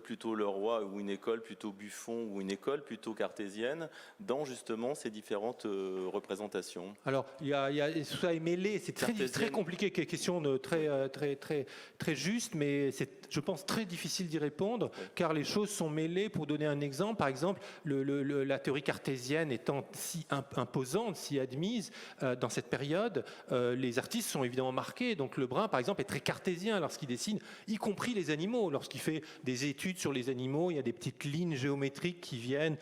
plutôt Leroy, ou une école plutôt Buffon, ou une école plutôt cartésienne, dans justement ces différentes représentations? Alors, tout ça est mêlé. C'est très compliqué, question très juste, mais c'est, je pense, très difficile d'y répondre, car les choses sont mêlées. Pour donner un exemple, par exemple, la théorie cartésienne étant si imposante, si admise dans cette période, les artistes sont évidemment marqués. Donc Lebrun, par exemple, est très cartésien lorsqu'il dessine, y compris les animaux. Lorsqu'il fait des études sur les animaux, il y a des petites lignes géométriques qui viennent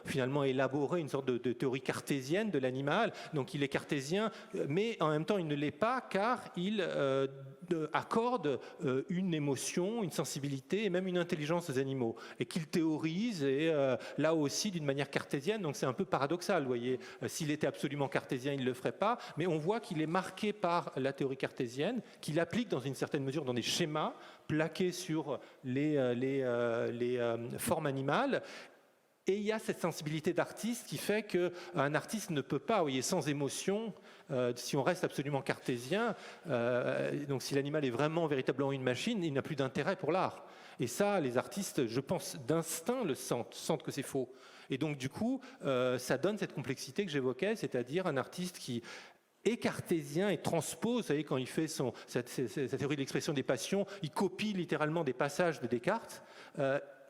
finalement élaborer une sorte de théorie cartésienne de l'animal. Donc il est cartésien, mais en même temps il ne l'est pas, car il accorde une émotion, une sensibilité et même une intelligence aux animaux, et qu'il théorise, et là aussi d'une manière cartésienne. Donc c'est un peu paradoxal, vous voyez. S'il était absolument cartésien, il ne le ferait pas, mais on voit qu'il est marqué par la théorie cartésienne, qu'il applique dans une certaine mesure dans des schémas plaqués sur les formes animales. Et il y a cette sensibilité d'artiste qui fait qu'un artiste ne peut pas, vous voyez, sans émotion, si on reste absolument cartésien, donc si l'animal est vraiment véritablement une machine, il n'a plus d'intérêt pour l'art. Et ça, les artistes, je pense, d'instinct le sentent que c'est faux. Et donc du coup, ça donne cette complexité que j'évoquais, c'est-à-dire un artiste qui est cartésien et transpose, vous savez, quand il fait sa théorie de l'expression des passions, il copie littéralement des passages de Descartes.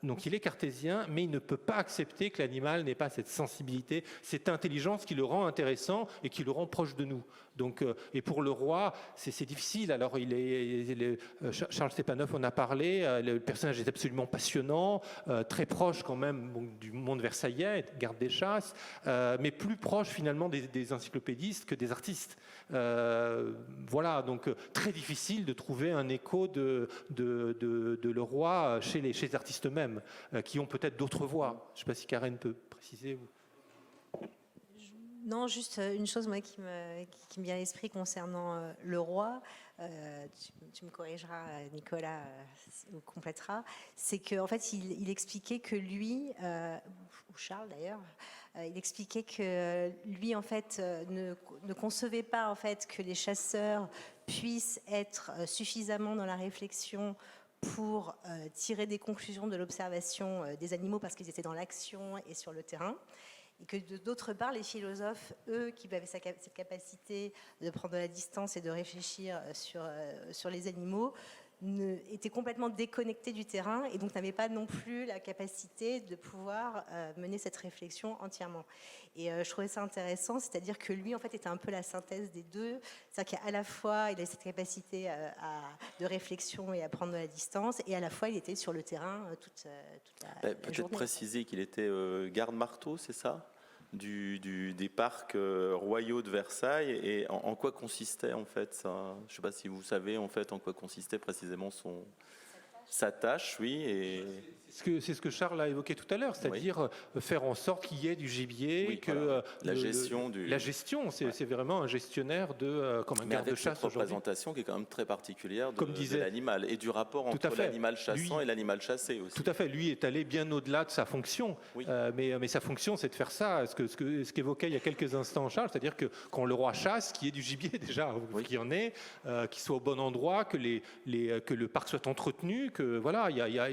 Donc il est cartésien, mais il ne peut pas accepter que l'animal n'ait pas cette sensibilité, cette intelligence qui le rend intéressant et qui le rend proche de nous. Donc, et pour le roi, c'est difficile. Alors Charles Stepanov en a parlé, le personnage est absolument passionnant, très proche quand même du monde versaillais, garde des chasses, mais plus proche finalement des encyclopédistes que des artistes. Voilà, donc très difficile de trouver un écho de Leroy chez les artistes eux-mêmes, qui ont peut-être d'autres voix. Je ne sais pas si Karen peut préciser. Non, juste une chose moi, qui me vient à l'esprit concernant Leroy, tu me corrigeras, Nicolas, ou complétera, c'est qu'en fait, il expliquait que lui, ou Charles d'ailleurs, il expliquait que lui, en fait, ne concevait pas en fait, que les chasseurs puissent être suffisamment dans la réflexion pour tirer des conclusions de l'observation des animaux parce qu'ils étaient dans l'action et sur le terrain. Et que d'autre part, les philosophes, eux, qui avaient cette capacité de prendre de la distance et de réfléchir sur les animaux, étaient complètement déconnectés du terrain et donc n'avaient pas non plus la capacité de pouvoir mener cette réflexion entièrement. Et je trouvais ça intéressant, c'est-à-dire que lui, en fait, était un peu la synthèse des deux. C'est-à-dire qu'à la fois, il avait cette capacité de réflexion et à prendre de la distance, et à la fois, il était sur le terrain toute la journée. Peut-être préciser qu'il était garde-marteau, c'est ça ? Des parcs royaux de Versailles, et en quoi consistait en fait ça? Je ne sais pas si vous savez en fait en quoi consistait précisément sa tâche, oui. Et... C'est ce que Charles a évoqué tout à l'heure, c'est-à-dire faire en sorte qu'il y ait du gibier, oui, que voilà. La gestion, c'est vraiment un gestionnaire comme un garde-chasse cette représentation qui est quand même très particulière de l'animal et du rapport entre l'animal chassant et l'animal chassé aussi. Tout à fait, lui est allé bien au-delà de sa fonction, oui. Mais sa fonction c'est de faire ça, ce qu'évoquait il y a quelques instants Charles, c'est-à-dire que quand le roi chasse, qu'il y ait du gibier déjà, oui. Qu'il y en ait, qu'il soit au bon endroit, que le parc soit entretenu, que voilà,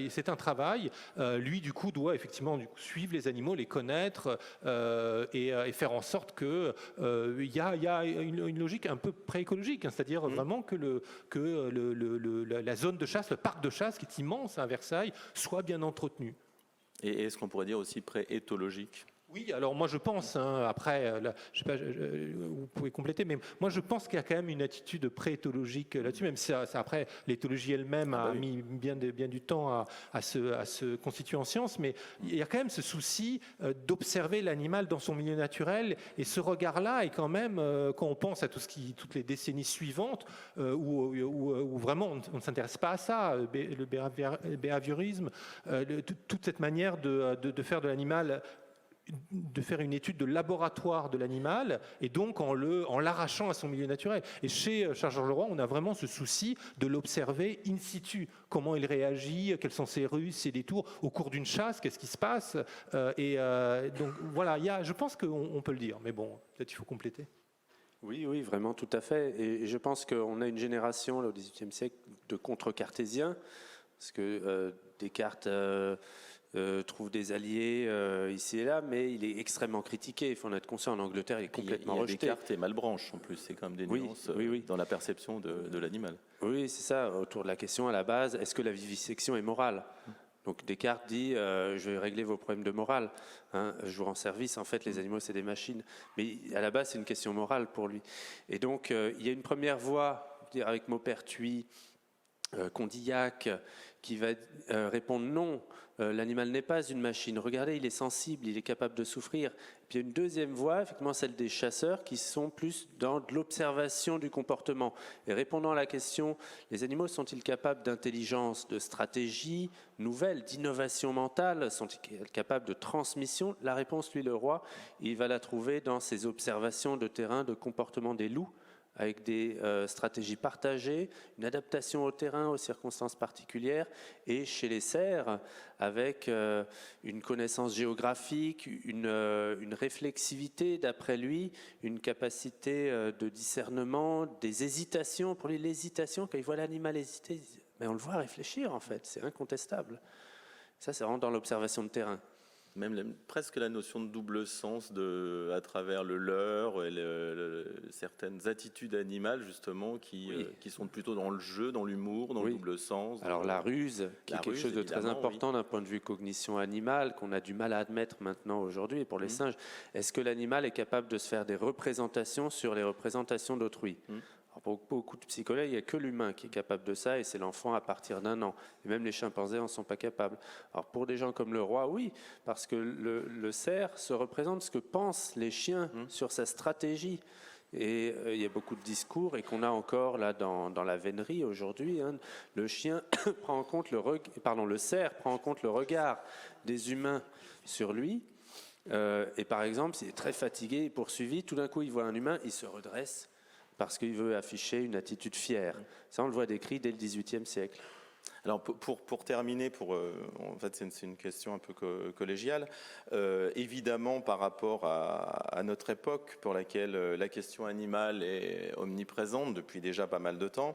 c'est un travail. versailles, lui, du coup, doit effectivement suivre les animaux, les connaître et faire en sorte qu'il y a une logique un peu préécologique, hein, c'est-à-dire vraiment que la zone de chasse, le parc de chasse, qui est immense à Versailles, soit bien entretenu. Et est-ce qu'on pourrait dire aussi pré-éthologique ? Oui, alors moi je pense, hein, après, là, je sais pas, vous pouvez compléter, mais moi je pense qu'il y a quand même une attitude pré-éthologique là-dessus, même si après l'éthologie elle-même a mis bien du temps à se constituer en science, mais il y a quand même ce souci d'observer l'animal dans son milieu naturel, et ce regard-là est quand même, quand on pense à toutes les décennies suivantes, où vraiment on ne s'intéresse pas à ça, le behaviorisme, toute cette manière de faire de l'animal, de faire une étude de laboratoire de l'animal, et donc en l'arrachant à son milieu naturel. Et chez Charles-Georges Leroy, on a vraiment ce souci de l'observer in situ, comment il réagit, quels sont ses ruses, ses détours, au cours d'une chasse, qu'est-ce qui se passe. Donc voilà, je pense qu'on peut le dire, mais bon, peut-être il faut compléter. Oui, vraiment, tout à fait. Et je pense qu'on a une génération, là, au XVIIIe siècle, de contre-cartésiens, parce que Descartes trouve des alliés ici et là, mais il est extrêmement critiqué. Il faut en être conscient. En Angleterre, il est complètement rejeté. Descartes et Malebranche, en plus, c'est quand même des nuances dans la perception de l'animal. Oui, c'est ça, autour de la question à la base, est-ce que la vivisection est morale ? Donc Descartes dit, je vais régler vos problèmes de morale, hein, je vous rends service, en fait les animaux c'est des machines. Mais à la base c'est une question morale pour lui. Et donc il y a une première voie, avec Maupertuis, Condillac, qui va répondre non, l'animal n'est pas une machine. Regardez, il est sensible, il est capable de souffrir. Puis il y a une deuxième voie, effectivement celle des chasseurs, qui sont plus dans de l'observation du comportement. Et répondant à la question, les animaux sont-ils capables d'intelligence, de stratégie nouvelle, d'innovation mentale? Sont-ils capables de transmission? La réponse, lui, le roi, il va la trouver dans ses observations de terrain, de comportement des loups, avec des stratégies partagées, une adaptation au terrain, aux circonstances particulières, et chez les cerfs, avec une connaissance géographique, une réflexivité, d'après lui, une capacité de discernement, des hésitations. Pour lui, l'hésitation, quand il voit l'animal hésiter, mais on le voit réfléchir, en fait, c'est incontestable. Ça, c'est vraiment dans l'observation de terrain. Même presque la notion de double sens à travers le leurre et certaines attitudes animales justement qui sont plutôt dans le jeu, dans l'humour, dans le double sens. Alors la ruse, qui est quelque chose de très important d'un point de vue cognition animale, qu'on a du mal à admettre maintenant aujourd'hui, et pour les singes, est-ce que l'animal est capable de se faire des représentations sur les représentations d'autrui ? Pour beaucoup de psychologues, il n'y a que l'humain qui est capable de ça, et c'est l'enfant à partir d'1 an. Et même les chimpanzés n'en sont pas capables. Alors pour des gens comme le roi, oui, parce que le cerf se représente ce que pensent les chiens sur sa stratégie. Et il y a beaucoup de discours, et qu'on a encore là dans la vénerie aujourd'hui. Hein, le chien prend en compte le cerf prend en compte le regard des humains sur lui. Et par exemple, s'il est très fatigué et poursuivi, tout d'un coup il voit un humain, il se redresse, parce qu'il veut afficher une attitude fière. Ça, on le voit décrit dès le XVIIIe siècle. Alors, pour terminer, en fait, c'est une question un peu collégiale. Évidemment, par rapport à notre époque, pour laquelle la question animale est omniprésente depuis déjà pas mal de temps,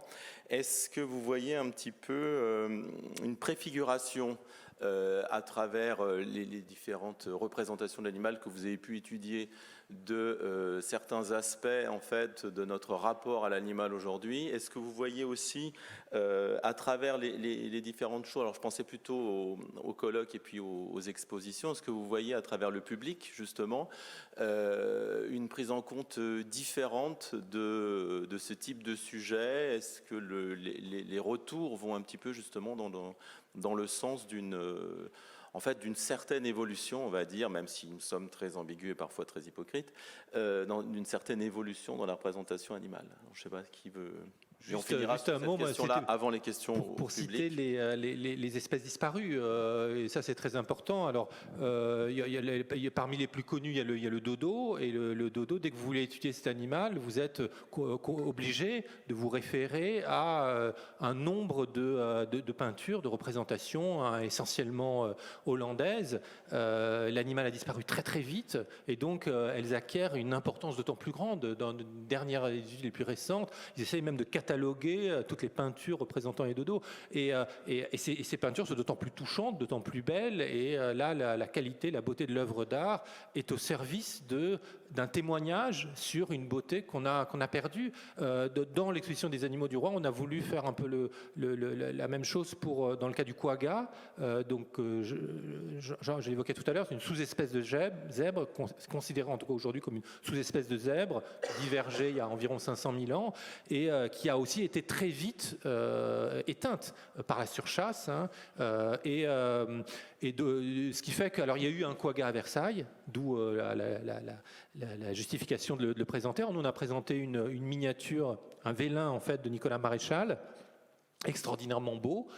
est-ce que vous voyez un petit peu une préfiguration à travers les différentes représentations de l'animal que vous avez pu étudier de certains aspects en fait de notre rapport à l'animal aujourd'hui? Est-ce que vous voyez aussi à travers les différentes choses, alors je pensais plutôt aux colloques et puis aux expositions, est-ce que vous voyez à travers le public justement une prise en compte différente de ce type de sujet? Est-ce que les retours vont un petit peu justement dans le sens d'une certaine évolution, on va dire, même si nous sommes très ambigus et parfois très hypocrites, d'une certaine évolution dans la représentation animale? Alors, je ne sais pas qui veut... On finira sur cette question-là avant les questions pour au public. citer les espèces disparues, et ça c'est très important. Alors, parmi les plus connus, il y a le dodo, et le dodo, dès que vous voulez étudier cet animal, vous êtes obligé de vous référer à un nombre de peintures, de représentations essentiellement hollandaises. L'animal a disparu très très vite, et donc elles acquièrent une importance d'autant plus grande. Dans les dernières études les plus récentes, ils essayent même de cataloguer cataloguer toutes les peintures représentant les dodos. Et ces peintures sont d'autant plus touchantes, d'autant plus belles. Et là, la qualité, la beauté de l'œuvre d'art est au service d'un témoignage sur une beauté qu'on a perdue. Dans l'exposition des animaux du roi, on a voulu faire un peu la même chose dans le cas du quagga. Je l'évoquais tout à l'heure, c'est une sous-espèce de zèbre, considérée en tout cas aujourd'hui comme une sous-espèce de zèbre, divergée il y a environ 500 000 ans, et qui a aussi été très vite éteinte par la surchasse. Ce qui fait qu'il y a eu un quagga à Versailles, d'où la justification de le présenter. Nous, on a présenté une miniature, un vélin en fait de Nicolas Maréchal, extraordinairement beau,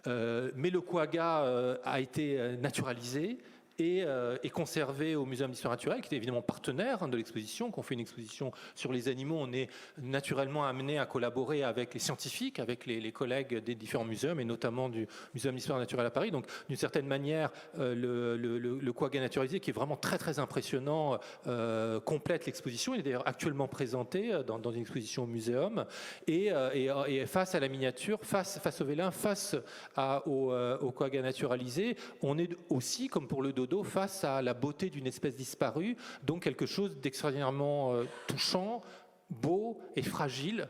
mais le quagga a été naturalisé et conservé au Muséum d'histoire naturelle, qui est évidemment partenaire de l'exposition. Quand on fait une exposition sur les animaux, on est naturellement amené à collaborer avec les scientifiques, avec les collègues des différents muséums, et notamment du Muséum d'histoire naturelle à Paris. Donc, d'une certaine manière, le quagga naturalisé, qui est vraiment très très impressionnant, complète l'exposition. Il est d'ailleurs actuellement présenté dans une exposition au muséum. Et face à la miniature, face au vélin, face au quagga naturalisé, on est aussi, comme pour le dodo, face à la beauté d'une espèce disparue, donc quelque chose d'extraordinairement touchant, beau et fragile,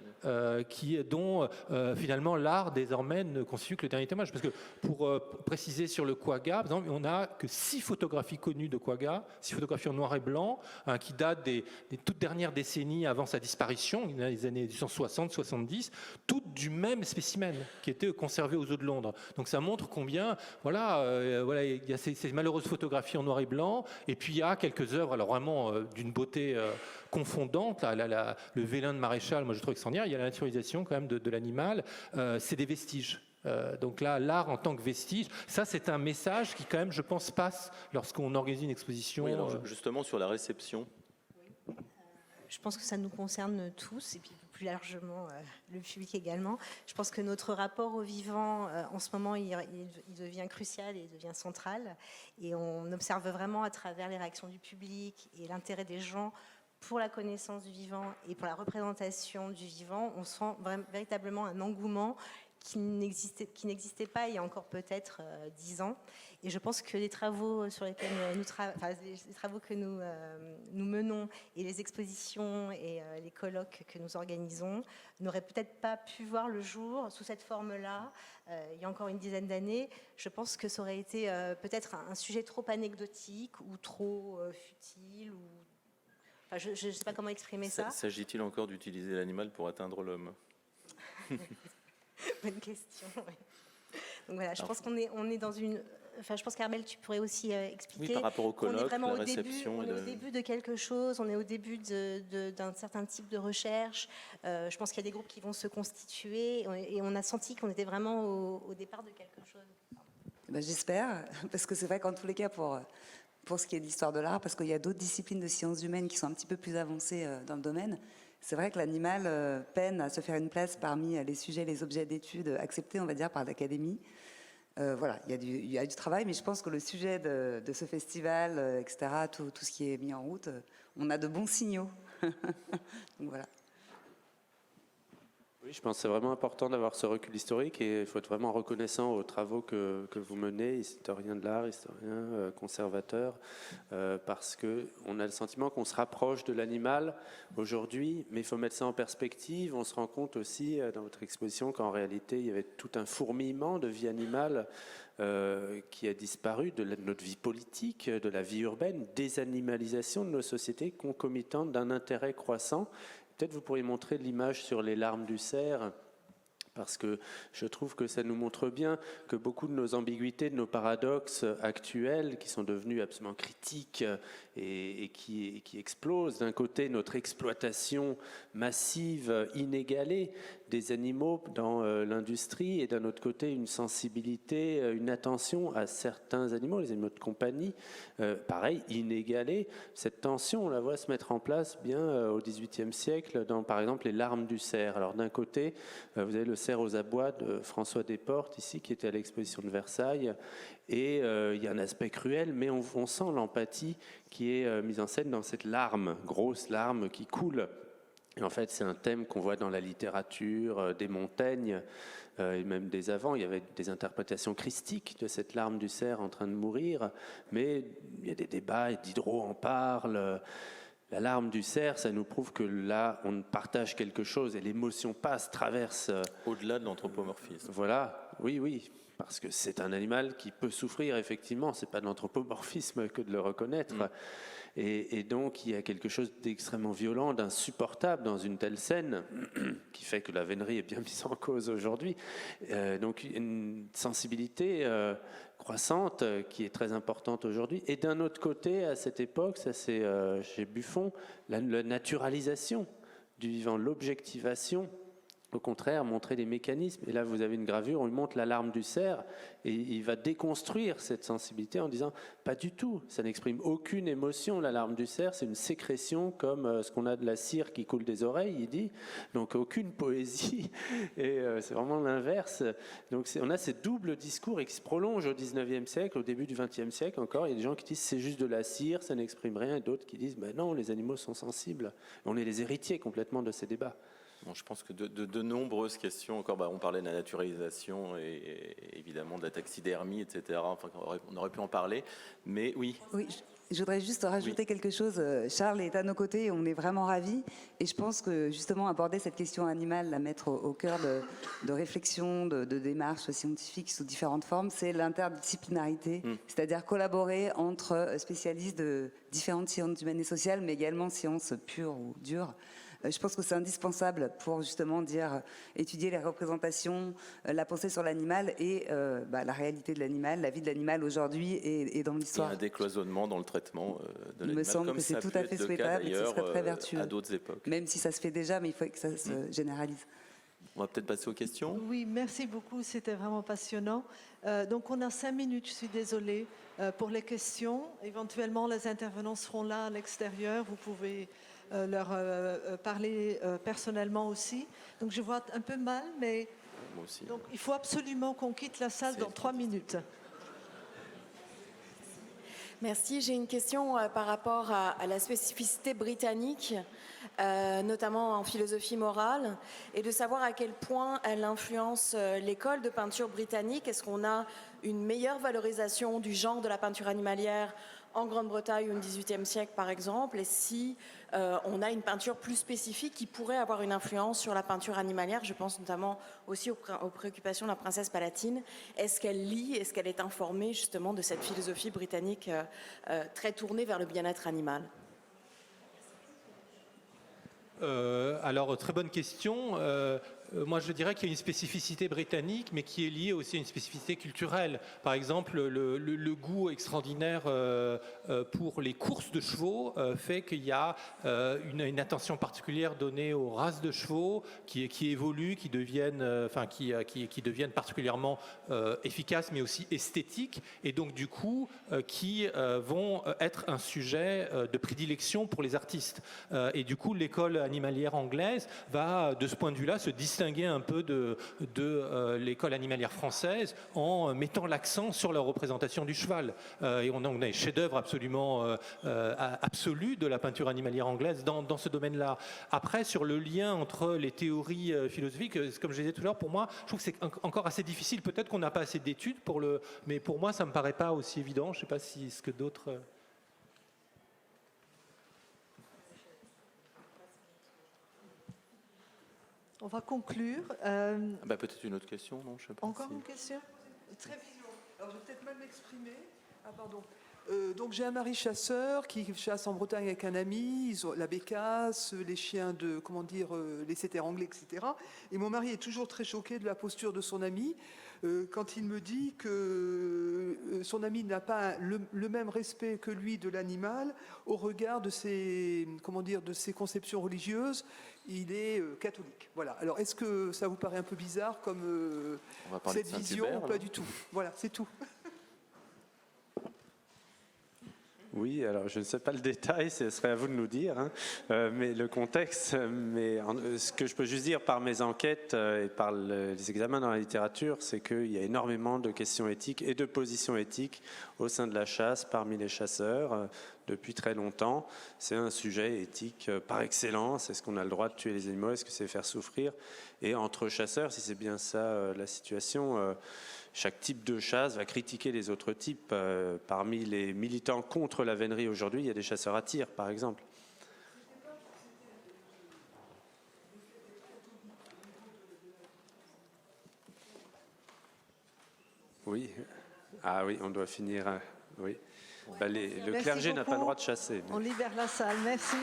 dont finalement l'art désormais ne constitue que le dernier témoignage. Parce que pour préciser sur le quagga, par exemple, on n'a que 6 photographies connues de quagga, 6 photographies en noir et blanc, qui datent des toutes dernières décennies avant sa disparition, les années 1860-70, toutes du même spécimen qui était conservé aux eaux de Londres. Donc ça montre combien, il y a ces malheureuses photographies en noir et blanc, et puis il y a quelques œuvres, alors vraiment d'une beauté confondante. Le vélin de Maréchal, moi je trouve extraordinaire. Il y a la naturalisation quand même de l'animal. C'est des vestiges. Donc là, l'art en tant que vestige, ça c'est un message qui quand même, je pense, passe lorsqu'on organise une exposition. Oui, alors, justement sur la réception. Je pense que ça nous concerne tous, et puis plus largement le public également. Je pense que notre rapport au vivant, en ce moment, il devient crucial et il devient central. Et on observe vraiment à travers les réactions du public et l'intérêt des gens pour la connaissance du vivant et pour la représentation du vivant, on sent véritablement un engouement qui n'existait pas il y a encore peut-être 10 ans. Et je pense que les travaux sur lesquels les travaux que nous menons et les expositions et les colloques que nous organisons n'auraient peut-être pas pu voir le jour sous cette forme-là il y a encore une dizaine d'années. Je pense que ça aurait été peut-être un sujet trop anecdotique ou trop futile ou je ne sais pas comment exprimer ça. S'agit-il encore d'utiliser l'animal pour atteindre l'homme? Bonne question. Oui. Donc voilà, je pense qu'on est dans une. Enfin, je pense qu'Armelle, tu pourrais aussi expliquer. Oui, par rapport au colloque, on est vraiment la réception. On est au début de quelque chose. On est au début d'un certain type de recherche. Je pense qu'il y a des groupes qui vont se constituer, et on a senti qu'on était vraiment au départ de quelque chose. J'espère, parce que c'est vrai qu'en tous les cas, pour ce qui est de l'histoire de l'art, parce qu'il y a d'autres disciplines de sciences humaines qui sont un petit peu plus avancées dans le domaine. C'est vrai que l'animal peine à se faire une place parmi les sujets, les objets d'études acceptés, on va dire, par l'académie. Il y a du travail, mais je pense que le sujet de ce festival, etc., tout ce qui est mis en route, on a de bons signaux. Donc voilà. Oui, je pense que c'est vraiment important d'avoir ce recul historique, et il faut être vraiment reconnaissant aux travaux que vous menez, historiens de l'art, historiens, conservateurs, parce qu'on a le sentiment qu'on se rapproche de l'animal aujourd'hui, mais il faut mettre ça en perspective. On se rend compte aussi dans votre exposition qu'en réalité, il y avait tout un fourmillement de vie animale qui a disparu de notre vie politique, de la vie urbaine, désanimalisation de nos sociétés concomitante d'un intérêt croissant. Peut-être vous pourriez montrer l'image sur les larmes du cerf, parce que je trouve que ça nous montre bien que beaucoup de nos ambiguïtés, de nos paradoxes actuels, qui sont devenus absolument critiques et qui explosent, d'un côté notre exploitation massive, inégalée des animaux dans l'industrie, et d'un autre côté une sensibilité, une attention à certains animaux, les animaux de compagnie, pareil, inégalée. Cette tension, on la voit se mettre en place bien au XVIIIe siècle dans, par exemple, les larmes du cerf. Alors d'un côté, vous avez le cerf aux abois de François Desportes, ici, qui était à l'exposition de Versailles, et il y a un aspect cruel, mais on sent l'empathie qui est mise en scène dans cette larme, grosse larme qui coule Et en fait, c'est un thème qu'on voit dans la littérature, des Montaigne, et même des avant. Il y avait des interprétations christiques de cette larme du cerf en train de mourir, mais il y a des débats, et Diderot en parle. La larme du cerf, ça nous prouve que là, on partage quelque chose et l'émotion passe, traverse. Au-delà de l'anthropomorphisme. Voilà, oui, parce que c'est un animal qui peut souffrir, effectivement. C'est pas de l'anthropomorphisme que de le reconnaître. Et donc, il y a quelque chose d'extrêmement violent, d'insupportable dans une telle scène, qui fait que la vénerie est bien mise en cause aujourd'hui. Donc, une sensibilité croissante qui est très importante aujourd'hui. Et d'un autre côté, à cette époque, ça c'est chez Buffon, la naturalisation du vivant, l'objectivation. Au contraire, montrer des mécanismes. Et là, vous avez une gravure, on lui montre la larme du cerf, et il va déconstruire cette sensibilité en disant « pas du tout, ça n'exprime aucune émotion, la larme du cerf, c'est une sécrétion comme ce qu'on a de la cire qui coule des oreilles », il dit. Donc aucune poésie, et c'est vraiment l'inverse. Donc on a ces doubles discours et qui se prolongent au 19e siècle, au début du 20e siècle encore. Il y a des gens qui disent « c'est juste de la cire, ça n'exprime rien », et d'autres qui disent « non, les animaux sont sensibles ». On est les héritiers complètement de ces débats. Bon, je pense que de nombreuses questions, encore, on parlait de la naturalisation et évidemment de la taxidermie, etc. Enfin, on aurait pu en parler, mais oui. Oui, je voudrais juste rajouter quelque chose. Charles est à nos côtés, on est vraiment ravis. Et je pense que justement aborder cette question animale, la mettre au cœur de réflexion, de démarches scientifiques sous différentes formes, c'est l'interdisciplinarité, c'est-à-dire collaborer entre spécialistes de différentes sciences humaines et sociales, mais également sciences pures ou dures. Je pense que c'est indispensable pour justement étudier les représentations, la pensée sur l'animal et la réalité de l'animal, la vie de l'animal aujourd'hui et dans l'histoire. Il y a un décloisonnement dans le traitement de l'animal. Il me semble que c'est tout à fait souhaitable et que ce serait très vertueux. À d'autres époques. Même si ça se fait déjà, mais il faut que ça se généralise. On va peut-être passer aux questions. Oui, merci beaucoup, c'était vraiment passionnant. Donc on a 5 minutes, je suis désolée, pour les questions. Éventuellement, les intervenants seront là à l'extérieur, vous pouvez leur parler personnellement aussi. Donc je vois un peu mal, mais Moi aussi. donc, il faut absolument qu'on quitte la salle dans 3 minutes. Merci. J'ai une question par rapport à la spécificité britannique, notamment en philosophie morale, et de savoir à quel point elle influence l'école de peinture britannique. Est-ce qu'on a une meilleure valorisation du genre de la peinture animalière en Grande-Bretagne au XVIIIe siècle, par exemple, et si on a une peinture plus spécifique qui pourrait avoir une influence sur la peinture animalière? Je pense notamment aussi aux préoccupations de la princesse Palatine. Est-ce qu'elle lit, est-ce qu'elle est informée justement de cette philosophie britannique très tournée vers le bien-être animal? Alors, très bonne question. Moi, je dirais qu'il y a une spécificité britannique, mais qui est liée aussi à une spécificité culturelle. Par exemple, le goût extraordinaire pour les courses de chevaux fait qu'il y a une attention particulière donnée aux races de chevaux qui évoluent, qui deviennent particulièrement efficaces, mais aussi esthétiques, et donc du coup qui vont être un sujet de prédilection pour les artistes. Et du coup, l'école animalière anglaise va, de ce point de vue-là, se distinguer un peu de l'école animalière française en mettant l'accent sur la représentation du cheval. Et on a des chefs-d'œuvre absolument absolus de la peinture animalière anglaise dans ce domaine-là. Après, sur le lien entre les théories philosophiques, comme je disais tout à l'heure, pour moi, je trouve que c'est encore assez difficile. peut-être qu'on n'a pas assez d'études mais pour moi, ça ne me paraît pas aussi évident. Je ne sais pas si ce que d'autres... On va conclure. Peut-être une autre question, non? Je sais pas Encore si... une question? Très vision. Alors, je vais peut-être mal m'exprimer. Ah, pardon. Donc, j'ai un mari chasseur qui chasse en Bretagne avec un ami. Ils ont la bécasse, les chiens les setters anglais, etc. Et mon mari est toujours très choqué de la posture de son ami quand il me dit que son ami n'a pas le même respect que lui de l'animal au regard de ses conceptions religieuses. Il est catholique. Voilà. Alors, est-ce que ça vous paraît un peu bizarre comme cette vision? Pas du tout. Voilà, c'est tout. Oui, alors je ne sais pas le détail, ce serait à vous de nous dire, mais le contexte, ce que je peux juste dire par mes enquêtes et par les examens dans la littérature, c'est qu'il y a énormément de questions éthiques et de positions éthiques au sein de la chasse parmi les chasseurs, depuis très longtemps. C'est un sujet éthique par excellence. Est-ce qu'on a le droit de tuer les animaux? Est-ce que c'est faire souffrir? Et entre chasseurs, si c'est bien ça la situation, chaque type de chasse va critiquer les autres types. Parmi les militants contre la vénerie aujourd'hui, il y a des chasseurs à tir, par exemple. Oui. Ah oui, on doit finir. Oui. Le Merci clergé n'a pas le beaucoup. droit de chasser. On libère la salle. Merci.